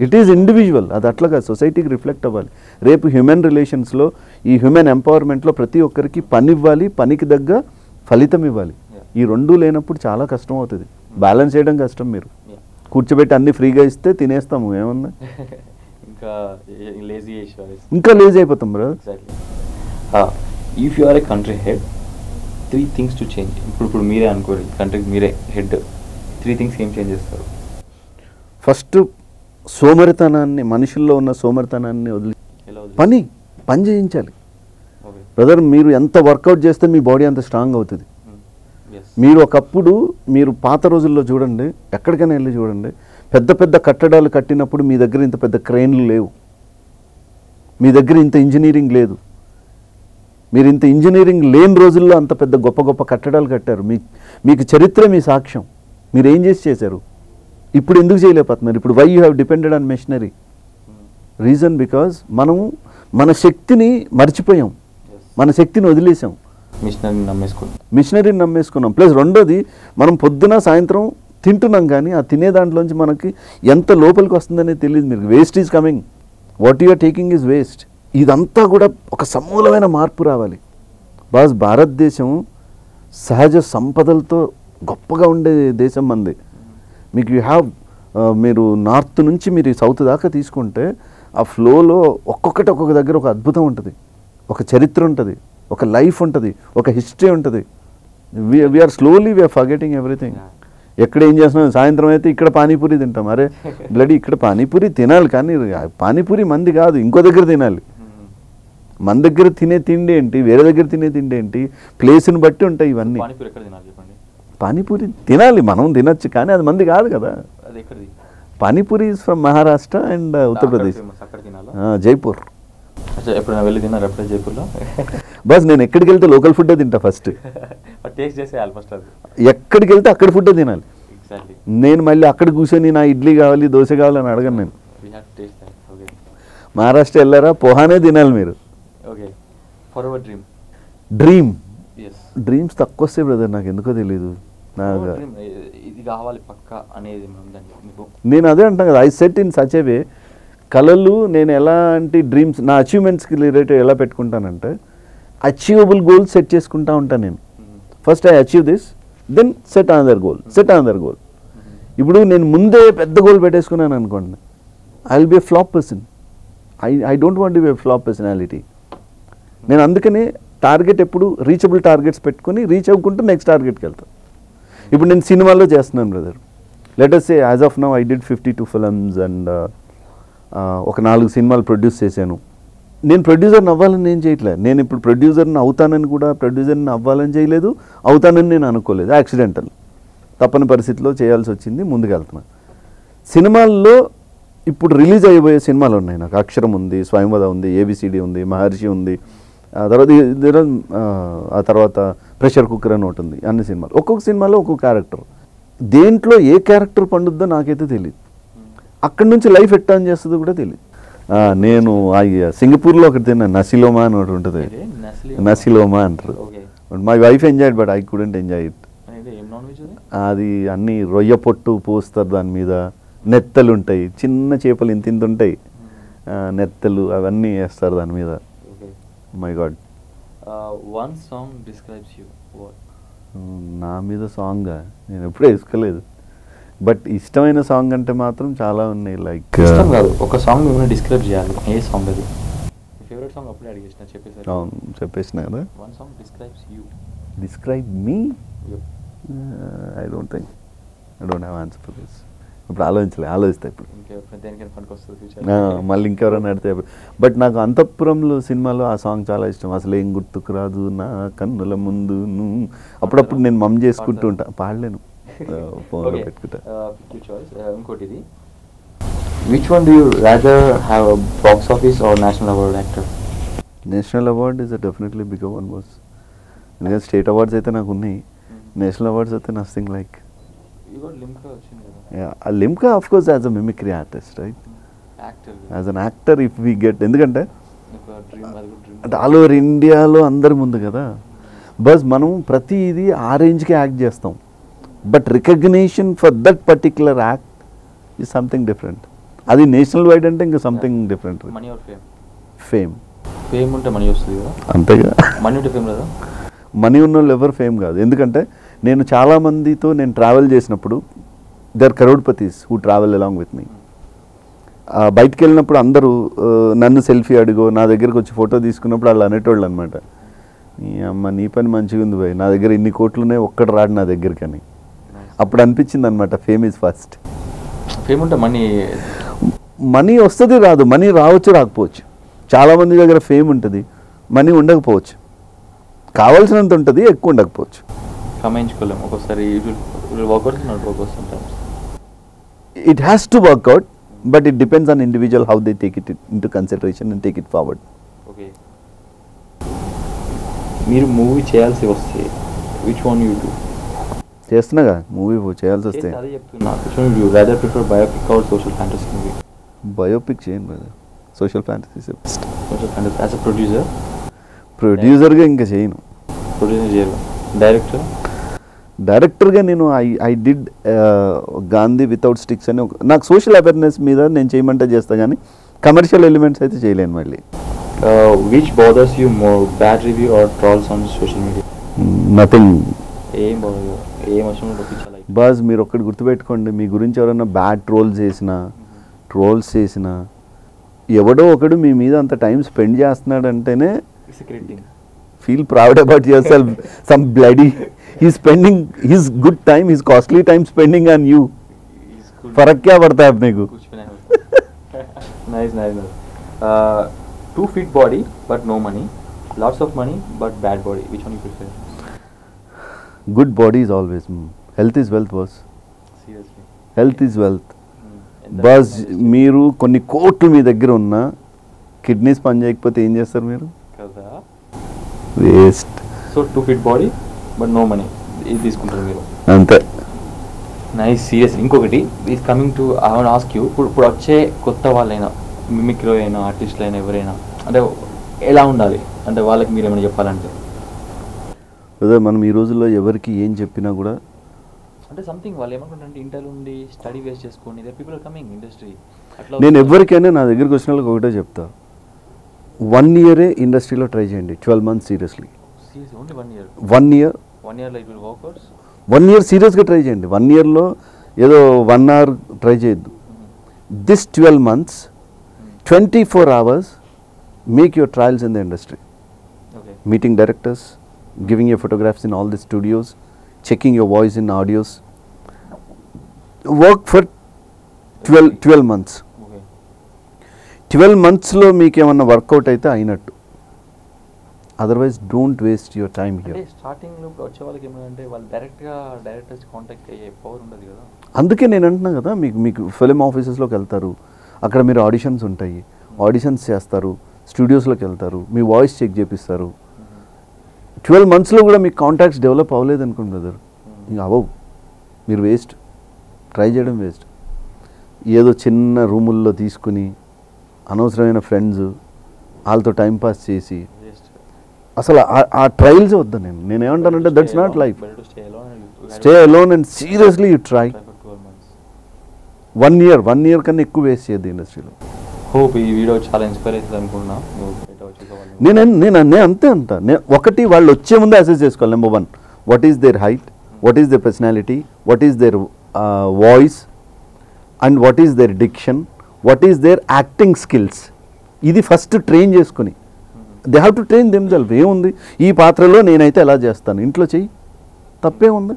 It is individual. అది అట్లాగా సొసైటీకి రిఫ్లెక్ట్ అవ్వాలి. రేపు హ్యూమన్ రిలేషన్స్లో, ఈ హ్యూమన్ ఎంపవర్మెంట్లో ప్రతి ఒక్కరికి పని ఇవ్వాలి, పనికి తగ్గ ఫలితం ఇవ్వాలి. ఈ రెండూ లేనప్పుడు చాలా కష్టం అవుతుంది. బ్యాలెన్స్ చేయడం కష్టం. మీరు కూర్చోబెట్టి అన్ని ఫ్రీగా ఇస్తే తినేస్తాము, ఏమన్నా ఇంకా లేజీ అయిపోతాం brother. If you are a country head, 3 things to change. ఇప్పుడు మీరే అనుకోరు, కంట్రీకి మీరే హెడ్, 3 things ఏం చేంజ్ చేస్తారు? ఫస్ట్ సోమరితనాన్ని, మనుషుల్లో ఉన్న సోమరితనాన్ని వదిలి పని చేయించాలి బ్రదర్. మీరు ఎంత వర్కౌట్ చేస్తే మీ బాడీ అంత స్ట్రాంగ్ అవుతుంది. మీరు ఒకప్పుడు మీరు పాత రోజుల్లో చూడండి, ఎక్కడికైనా వెళ్ళి చూడండి, పెద్ద పెద్ద కట్టడాలు కట్టినప్పుడు మీ దగ్గర ఇంత పెద్ద క్రెయిన్లు లేవు, మీ దగ్గర ఇంత ఇంజనీరింగ్ లేదు. మీరు ఇంత ఇంజనీరింగ్ లేని రోజుల్లో అంత పెద్ద గొప్ప గొప్ప కట్టడాలు కట్టారు. మీకు చరిత్ర మీ సాక్ష్యం. మీరు ఏం చేశారు? ఇప్పుడు ఎందుకు చేయలేకపోతున్నారు? ఇప్పుడు why you have depended on machinery? Reason because మనము మన శక్తిని మర్చిపోయాం, మన శక్తిని వదిలేసాం, మిషనరీని నమ్మేసుకున్నాం. ప్లస్ రెండోది, మనం పొద్దున సాయంత్రం తింటున్నాం కానీ ఆ తినే దాంట్లోంచి మనకి ఎంత లోపలికి వస్తుందనేది తెలియదు. మీరు waste is coming, what you are taking is waste. ఇదంతా కూడా ఒక సమూలమైన మార్పు రావాలి. భారతదేశం సహజ సంపదలతో గొప్పగా ఉండే దేశం మంది. మీకు మీరు నార్త్ నుంచి మీరు సౌత్ దాకా తీసుకుంటే ఆ ఫ్లోలో ఒక్కొక్క దగ్గర ఒక అద్భుతం ఉంటుంది, ఒక చరిత్ర ఉంటుంది, ఒక లైఫ్ ఉంటుంది, ఒక హిస్టరీ ఉంటుంది. We're slowly we're forgetting everything. ఎక్కడ ఏం చేస్తున్నాం? సాయంత్రం అయితే ఇక్కడ పానీపూరి తింటాం. అరే బ్లడీ, ఇక్కడ పానీపూరి తినాలి కానీ పానీపూరి మంది కాదు, ఇంకో దగ్గర తినాలి. మన దగ్గర తినే తిండి ఏంటి, వేరే దగ్గర తినే తిండి ఏంటి, ప్లేస్ని బట్టి ఉంటాయి ఇవన్నీ. పానీపూరి తినాలి, మనం తినచ్చు, కానీ అది మంది కాదు కదా. Panipuri is from Maharashtra and Uttar Pradesh, Jaipur. Bus నేను ఎక్కడికి వెళ్తే లోకల్ ఫుడ్ తింటా ఫస్ట్. ఎక్కడికి వెళ్తే అక్కడ ఫుడ్ తినాలి. నేను మళ్ళీ అక్కడ కూర్చొని నా ఇడ్లీ కావాలి, దోశ కావాలని అడగను నేను. మహారాష్ట్ర వెళ్ళారా, పోహానే తినాలి మీరు. డ్రీమ్స్ తక్కువ వస్తాయి బ్రదర్, నాకు ఎందుకో తెలీదు. నేను అదే అంటాను కదా, I set in such a way. కళలు నేను ఎలాంటి డ్రీమ్స్, నా అచీవ్మెంట్స్కి రిలేటెడ్ ఎలా పెట్టుకుంటానంటే, అచీవబుల్ గోల్స్ సెట్ చేసుకుంటా ఉంటాను నేను. First I achieve this, then set another goal. ఇప్పుడు నేను ముందే పెద్ద గోల్ పెట్టేసుకున్నాను అనుకోండి, I will be a flop person. I don't want to be a flop personality. నేను అందుకనే టార్గెట్ ఎప్పుడు రీచబుల్ టార్గెట్స్ పెట్టుకుని రీచ్ అవ్వకుంటూ నెక్స్ట్ టార్గెట్కి వెళ్తాను. ఇప్పుడు నేను సినిమాల్లో చేస్తున్నాను brother. Let us say as of now I did 52 films and ఒక 4 సినిమాలు ప్రొడ్యూస్ చేశాను. నేను ప్రొడ్యూసర్ని అవ్వాలని నేను చేయట్లేదు. నేను ఇప్పుడు ప్రొడ్యూసర్ని అవుతానని కూడా ప్రొడ్యూసర్ని అవ్వాలని చేయలేదు, అవుతానని నేను అనుకోలేదు. యాక్సిడెంటల్ తప్పని పరిస్థితిలో చేయాల్సి వచ్చింది, ముందుకు వెళ్తున్నాను. సినిమాల్లో ఇప్పుడు రిలీజ్ అయిపోయే సినిమాలు ఉన్నాయి నాకు. అక్షరం ఉంది, స్వయంవద ఉంది, ఏబిసిడి ఉంది, మహర్షి ఉంది, ఆ తర్వాత ప్రెషర్ కుక్కర్ అని ఒకటి ఉంది. అన్ని సినిమాలు, ఒక్కొక్క సినిమాలో ఒక్కొక్క క్యారెక్టర్. దేంట్లో ఏ క్యారెక్టర్ పండుద్దో నాకైతే తెలియదు. అక్కడి నుంచి లైఫ్ ఎట్టర్న్ చేస్తుందో కూడా తెలియదు. నేను సింగపూర్లో ఒకటి తిన్నాను, నసిలోమా అని ఒకటి ఉంటుంది, నసిలోమా అంటారు. My wife enjoyed but I couldn't enjoy it. అది అన్ని రొయ్య పొట్టు పోస్తారు దాని మీద, నెత్తలు ఉంటాయి, చిన్న చేపలు ఇంత ఇంత ఉంటాయి, నెత్తలు అవన్నీ వేస్తారు దాని మీద. My God. One song describes you. నా మీద సాంగ్ నేను ఎప్పుడూ వేసుకోలేదు, బట్ ఇష్టమైన సాంగ్ అంటే మాత్రం చాలా ఉన్నాయి. లైక్ ఇష్టం కాదు, ఒక సాంగ్ మిమ్మల్ని డిస్క్రైబ్ చేయాలి, ఏ సాంగ్ అది? ఫేవరెట్ సాంగ్ అప్పుడే అడిగేసిన, చెప్పేసిన కదా. One song describes you. Describe me? I don't have answer for this. ఇప్పుడు ఆలోచిస్తా ఇప్పుడు మళ్ళీ ఇంకెవరైనా అడితే. బట్ నాకు అంతఃపురంలో సినిమాలో ఆ సాంగ్ చాలా ఇష్టం. అసలు ఏం గుర్తుకు రాదు నా కన్నుల ముందు, అప్పుడప్పుడు నేను మమ్ చేసుకుంటూ ఉంటా, పాడలేను, ఫోన్లో పెట్టుకుంటా. ఇంకోటి ఇది, which one do you rather have a box office or national award actor? National award is definitely bigger one was. ఎందుకంటే స్టేట్ అవార్డ్స్ అయితే నాకు ఉన్నాయి, నేషనల్ అవార్డ్స్ అయితే nothing like. Limca of course as a mimicry artist, right? As an actor if we get, ఎందుకంటే అంటే all over ఇండియాలో అందరి ముందు కదా, బస్ మనం ప్రతిదీ ఆ రేంజ్కి యాక్ట్ చేస్తాం, but recognition for that particular act is something different. అది నేషనల్ వైడ్ అంటే ఇంకా సంథింగ్ డిఫరెంట్. ఫేమ్ ఉంటే మనీ వస్తుంది కదా, అంతేగా. మనీ ఉంటే ఫేమ్ లేదా? మనీ ఉన్న వాళ్ళు ఎవరు ఫేమ్ కాదు. ఎందుకంటే నేను చాలామందితో నేను ట్రావెల్ చేసినప్పుడు they are crorepatis who travel along with me. బయటికి వెళ్ళినప్పుడు అందరూ నన్ను సెల్ఫీ అడుగో, నా దగ్గరకు వచ్చి ఫోటో తీసుకున్నప్పుడు వాళ్ళు అనేటోళ్ళు అనమాట, నీ అమ్మ నీ పని మంచిగా ఉంది భయ్, నా దగ్గర ఇన్ని కోట్లునే ఒక్కడు రాడు నా దగ్గరికి అని. అప్పుడు అనిపించింది అనమాట, ఫేమ్ ఈజ్ ఫస్ట్. ఫేమ్ ఉంటే మనీ వస్తుంది రాదు, మనీ రావచ్చు రాకపోవచ్చు. చాలామంది దగ్గర ఫేమ్ ఉంటుంది, మనీ ఉండకపోవచ్చు, కావాల్సినంత ఉంటుంది, ఎక్కువ ఉండకపోవచ్చు. కమాయించుకోలేము ఒక్కోసారి. It has to work out, but it depends on individual how they take it into consideration and take it forward. Okay. మీరు మూవీ చేయాల్సి వస్తే which one you do? చేస్తున్నాగా మూవీ చేయాల్సి వస్తే. అదే చెప్తున్నా, which one you rather prefer, biopic or social fantasy movie? Biopic చేయండి brother, social fantasy. Social fantasy. As a producer? ప్రొడ్యూసర్గా ఇంకా చేయను. ప్రొడ్యూసర్ చేయరు. డైరెక్టర్గా నేను I did Gandhi without sticks అని నాకు సోషల్ అవేర్నెస్ మీద నేను చేయమంటే చేస్తా, కానీ కమర్షియల్ ఎలిమెంట్స్ అయితే చేయలేను. మళ్ళీ which bothers you more, bad review or trolls on social media? Nothing. ఏం బాగా ఏం అవసరం పంపించాలి. బాస్ మీరు ఒక్కటి గుర్తుపెట్టుకోండి, మీ గురించి ఎవరైనా బ్యాడ్ ట్రోల్స్ చేసినా ఎవడో ఒకడు మీ మీద అంత టైం స్పెండ్ చేస్తున్నాడంటేనే feel proud about yourself. Some bloody he's spending his good time, his costly time spending on you. फर्क क्या पड़ता है अपने को? Nice. 2 feet body but no money, lots of money but bad body, which one you prefer? Good body is always health is wealth boss. Seriously, health is wealth. Bus మీరు కొన్ని కోట్లు మీ దగ్గర ఉన్నా కిడ్నీస్ పని చేయకపోతే ఏం చేస్తారు మీరు? కదా waste. So 2 feet body but no money, ఇది తీసుకుంటారు మీరు అంతే. నైస్. సీరియస్. ఇంకొకటి is coming to I want ask you, ఇప్పుడు వచ్చే కొత్త వాళ్ళైనా మిమిక్రీ అయినా ఆర్టిస్టులు అయినా ఎవరైనా అంటే ఎలా ఉండాలి అంటే వాళ్ళకి మీరు ఏమైనా చెప్పాలంటే? అదే మనం ఈ రోజుల్లో ఎవరికి ఏం చెప్పినా కూడా అంటే సంథింగ్ వాళ్ళు ఏమనుకుంటారంటే ఇంటర్ ఉండి స్టడీ వేస్ట్ చేసుకోండి, దే పీపుల్ కమింగ్ ఇండస్ట్రీ. నేను ఎవరికైనా నా దగ్గరికి వచ్చిన వాళ్ళకి ఒకటే చెప్తా, 1 year ఇండస్ట్రీలో ట్రై చేయండి, 12 months seriously. Only 1 year? 1 year. 1 year like will workouts. 1 year సీరియస్గా ట్రై చేయండి. 1 yearలో ఏదో 1 hour ట్రై చేయొద్దు. This 12 months 24 hours make your trials in the industry, meeting directors, giving your photographs in all the studios, checking your voice in audios. Work for 12 months. Okay. 12 months లో మీకు ఏమన్నా work out అయితే అయినట్టు, otherwise don't waste your time here. అంటే starting లో వచ్చే వాళ్ళకి ఏమంటే వాళ్ళు డైరెక్టర్స్ కాంటాక్ట్ అయ్యే పవర్ ఉండదు కదా. అందుకే నేను అంటున్నా కదా, మీకు ఫిలిం ఆఫీసెస్లోకి వెళ్తారు, అక్కడ మీరు ఆడిషన్స్ ఉంటాయి, ఆడిషన్స్ చేస్తారు, స్టూడియోస్లోకి వెళ్తారు, మీ వాయిస్ చెక్ చేపిస్తారు. 12 monthsలో కూడా మీకు కాంటాక్ట్స్ డెవలప్ అవ్వలేదు అనుకోండి బ్రదర్, ఇంకా అవ్వవు, మీరు వేస్ట్, ట్రై చేయడం వేస్ట్. ఏదో చిన్న రూముల్లో తీసుకుని అనవసరమైన ఫ్రెండ్స్, వాళ్ళతో టైంపాస్ చేసి అసలు ఆ ట్రయల్స్ వద్దా. నేనేమంటానంటే that's not life. Stay alone and seriously you try. 1 year కన్నా ఎక్కువ వేస్ట్ చేయద్దు ఇండస్ట్రీలో. హోప్ ఈ వీడియో చాలా ఇన్స్పైర్ అవుతుంది అనుకున్నా. నేను అంతే అంట. ఒకటి వాళ్ళు వచ్చే ముందే అసెస్ చేసుకోవాలి. Number 1, what is their height, what is their personality, what is their voice and what is their diction, what is their acting skills. ఇది ఫస్ట్ ట్రైన్ చేసుకుని they have to train themselves. ఏముంది, ఈ పాత్రలో నేనైతే ఎలా చేస్తాను, ఇంట్లో చెయ్యి, తప్పే ఉంది.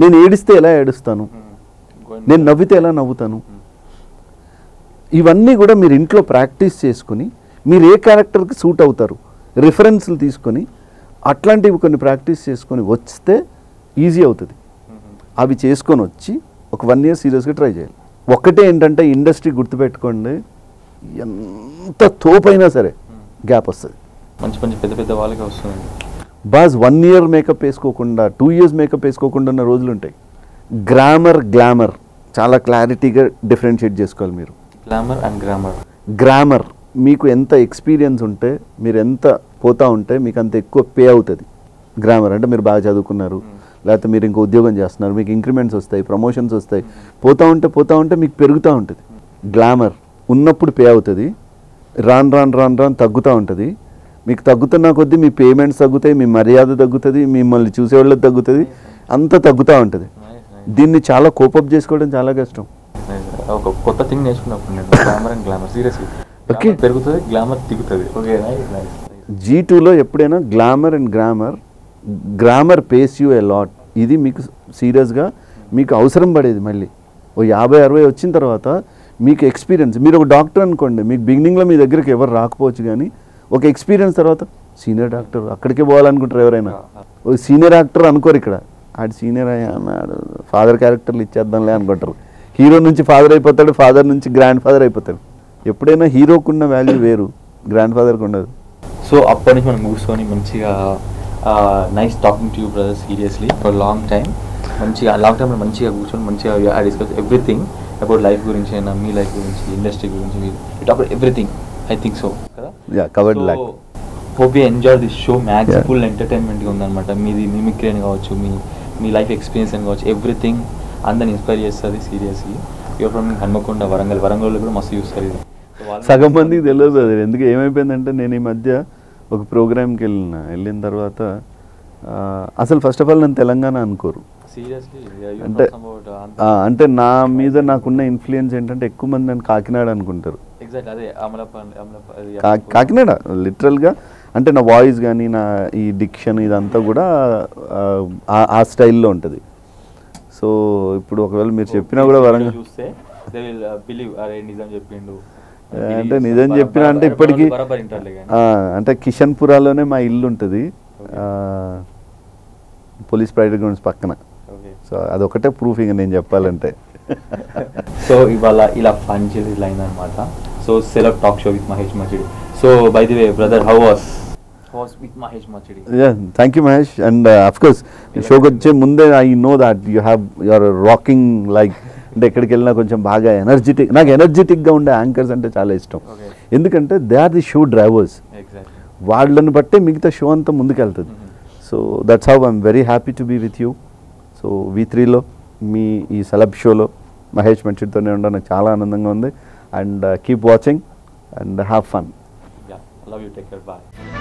నేను ఏడిస్తే ఎలా ఏడుస్తాను, నేను నవ్వితే ఎలా నవ్వుతాను, ఇవన్నీ కూడా మీరు ఇంట్లో ప్రాక్టీస్ చేసుకుని మీరు ఏ క్యారెక్టర్కి సూట్ అవుతారు రిఫరెన్స్లు తీసుకొని అట్లాంటివి కొన్ని ప్రాక్టీస్ చేసుకొని వస్తే ఈజీ అవుతుంది. అవి చేసుకొని వచ్చి ఒక 1 year సీరియస్గా ట్రై చేయాలి. ఒక్కటే ఏంటంటే ఇండస్ట్రీ గుర్తుపెట్టుకోండి, ఎంత తోపైనా సరే గ్యాప్ వస్తుంది. మంచి మంచి పెద్ద పెద్ద వాళ్ళకి వస్తుంది. బాస్ 1 year మేకప్ వేసుకోకుండా 2 years మేకప్ వేసుకోకుండా ఉన్న రోజులు ఉంటాయి. గ్లామర్ చాలా క్లారిటీగా డిఫరెన్షియేట్ చేసుకోవాలి మీరు. గ్లామర్ అండ్ గ్రామర్ మీకు ఎంత ఎక్స్పీరియన్స్ ఉంటే, మీరు ఎంత పోతా ఉంటే మీకు అంత ఎక్కువ పే అవుతుంది. గ్రామర్ అంటే మీరు బాగా చదువుకున్నారు, లేకపోతే మీరు ఇంకో ఉద్యోగం చేస్తున్నారు, మీకు ఇంక్రిమెంట్స్ వస్తాయి, ప్రమోషన్స్ వస్తాయి, పోతా ఉంటే మీకు పెరుగుతూ ఉంటుంది. గ్లామర్ ఉన్నప్పుడు పే అవుతుంది, రాను తగ్గుతూ ఉంటుంది. మీకు తగ్గుతున్న కొద్దీ మీ పేమెంట్స్ తగ్గుతాయి, మీ మర్యాద తగ్గుతుంది, మిమ్మల్ని చూసేవాళ్ళకి తగ్గుతుంది, అంతా తగ్గుతూ ఉంటుంది. దీన్ని చాలా కోపప్ చేసుకోవడం చాలా కష్టం. ఒక కొత్త థింగ్ నేర్చుకున్నప్పుడు నేను glamour and glamour seriously okay పెరుగుతుంది, గ్లామర్ దిగుతుంది. ఓకే G2లో ఎప్పుడైనా glamour and grammar pays you a lot. ఇది మీకు సీరియస్గా మీకు అవసరం పడేది. మళ్ళీ ఓ 50-60 వచ్చిన తర్వాత మీకు ఎక్స్పీరియన్స్, మీరు ఒక డాక్టర్ అనుకోండి, మీకు బిగినింగ్లో మీ దగ్గరికి ఎవరు రాకపోవచ్చు, కానీ ఒక ఎక్స్పీరియన్స్ తర్వాత సీనియర్ డాక్టర్ అక్కడికే పోవాలనుకుంటారు ఎవరైనా. ఓ సీనియర్ యాక్టర్ అనుకోరు ఇక్కడ, ఆడు సీనియర్ అయ్యా అన్నాడు, ఫాదర్ క్యారెక్టర్లు ఇచ్చేద్దాంలే అనుకుంటారు. హీరో నుంచి ఫాదర్ అయిపోతాడు, ఫాదర్ నుంచి గ్రాండ్ ఫాదర్ అయిపోతాడు. ఎప్పుడైనా హీరోకున్న వాల్యూ వేరు, గ్రాండ్ ఫాదర్కి ఉండదు. సో అప్పటి నుంచి మనం కూర్చొని మంచిగా nice talking to you brother seriously for long time. Long టైంలో మంచిగా కూర్చొని మంచిగా డిస్కస్ ఎవ్రీథింగ్ అబౌట్ లైఫ్ గురించి అయినా, మీ లైఫ్ గురించి, ఇండస్ట్రీ గురించి, talk everything. I think so కదా. Hope you enjoy this show. Max full ఎంటర్టైన్మెంట్గా ఉందన్నమాట. మీది మిమిక్రీ అని కావచ్చు, మీ లైఫ్ ఎక్స్పీరియన్స్ అని కావచ్చు, ఎవ్రీథింగ్ అందరిని ఇన్స్పైర్ చేస్తుంది సీరియస్లీ. యువర్ ఫ్రమ్ హన్మకొండ, వరంగల్లో కూడా మస్తు చూస్తారు ఇది. సగం మందికి తెలియదు అది. ఎందుకు ఏమైపోయిందంటే, నేను ఈ మధ్య ఒక ప్రోగ్రామ్కి వెళ్ళిన తర్వాత అసలు ఫస్ట్ ఆఫ్ ఆల్ నన్ను తెలంగాణ అనుకోరు. అంటే నా మీద నాకున్న ఇన్ఫ్లుయెన్స్ ఏంటంటే, ఎక్కువ మంది నన్ను కాకినాడ అనుకుంటారు. కాకినాడ లిటరల్గా అంటే నా వాయిస్ కానీ నా ఈ డిక్షన్ ఇదంతా కూడా ఆ స్టైల్లో ఉంటుంది. సో ఇప్పుడు ఒకవేళ మీరు చెప్పినా కూడా వరంగల్ అంటే నిజం చెప్పినా అంటే ఇప్పటికీ అంటే కిషన్పురాలోనే మా ఇల్లు ఉంటుంది, పోలీస్ ప్రైవేట్ గ్రౌండ్స్ పక్కన. సో అదొకటే ప్రూఫ్ ఇంకా నేను చెప్పాలంటే. సో ఇవాళ ఇలా ఫన్ చేసి లైన్ అనమాట. So celeb talk show with Mahesh Machidi. So by the way brother, how was with Mahesh Machidi? Yeah, thank you Mahesh. And of course షోకి వచ్చే ముందే I know that you are rocking like అంటే ఎక్కడికి వెళ్ళినా కొంచెం బాగా ఎనర్జెటిక్. నాకు ఎనర్జెటిక్గా ఉండే యాంకర్స్ అంటే చాలా ఇష్టం. ఎందుకంటే they are the show drivers. వాళ్ళని బట్టే మిగతా షో అంతా ముందుకెళ్తుంది. So that's how I'm very happy to be with you. So V3లో మీ ఈ సెలబ్ షోలో మహేష్ మచిడితోనే ఉండడం నాకు చాలా ఆనందంగా ఉంది. And keep watching and have fun. Love you, take care, bye.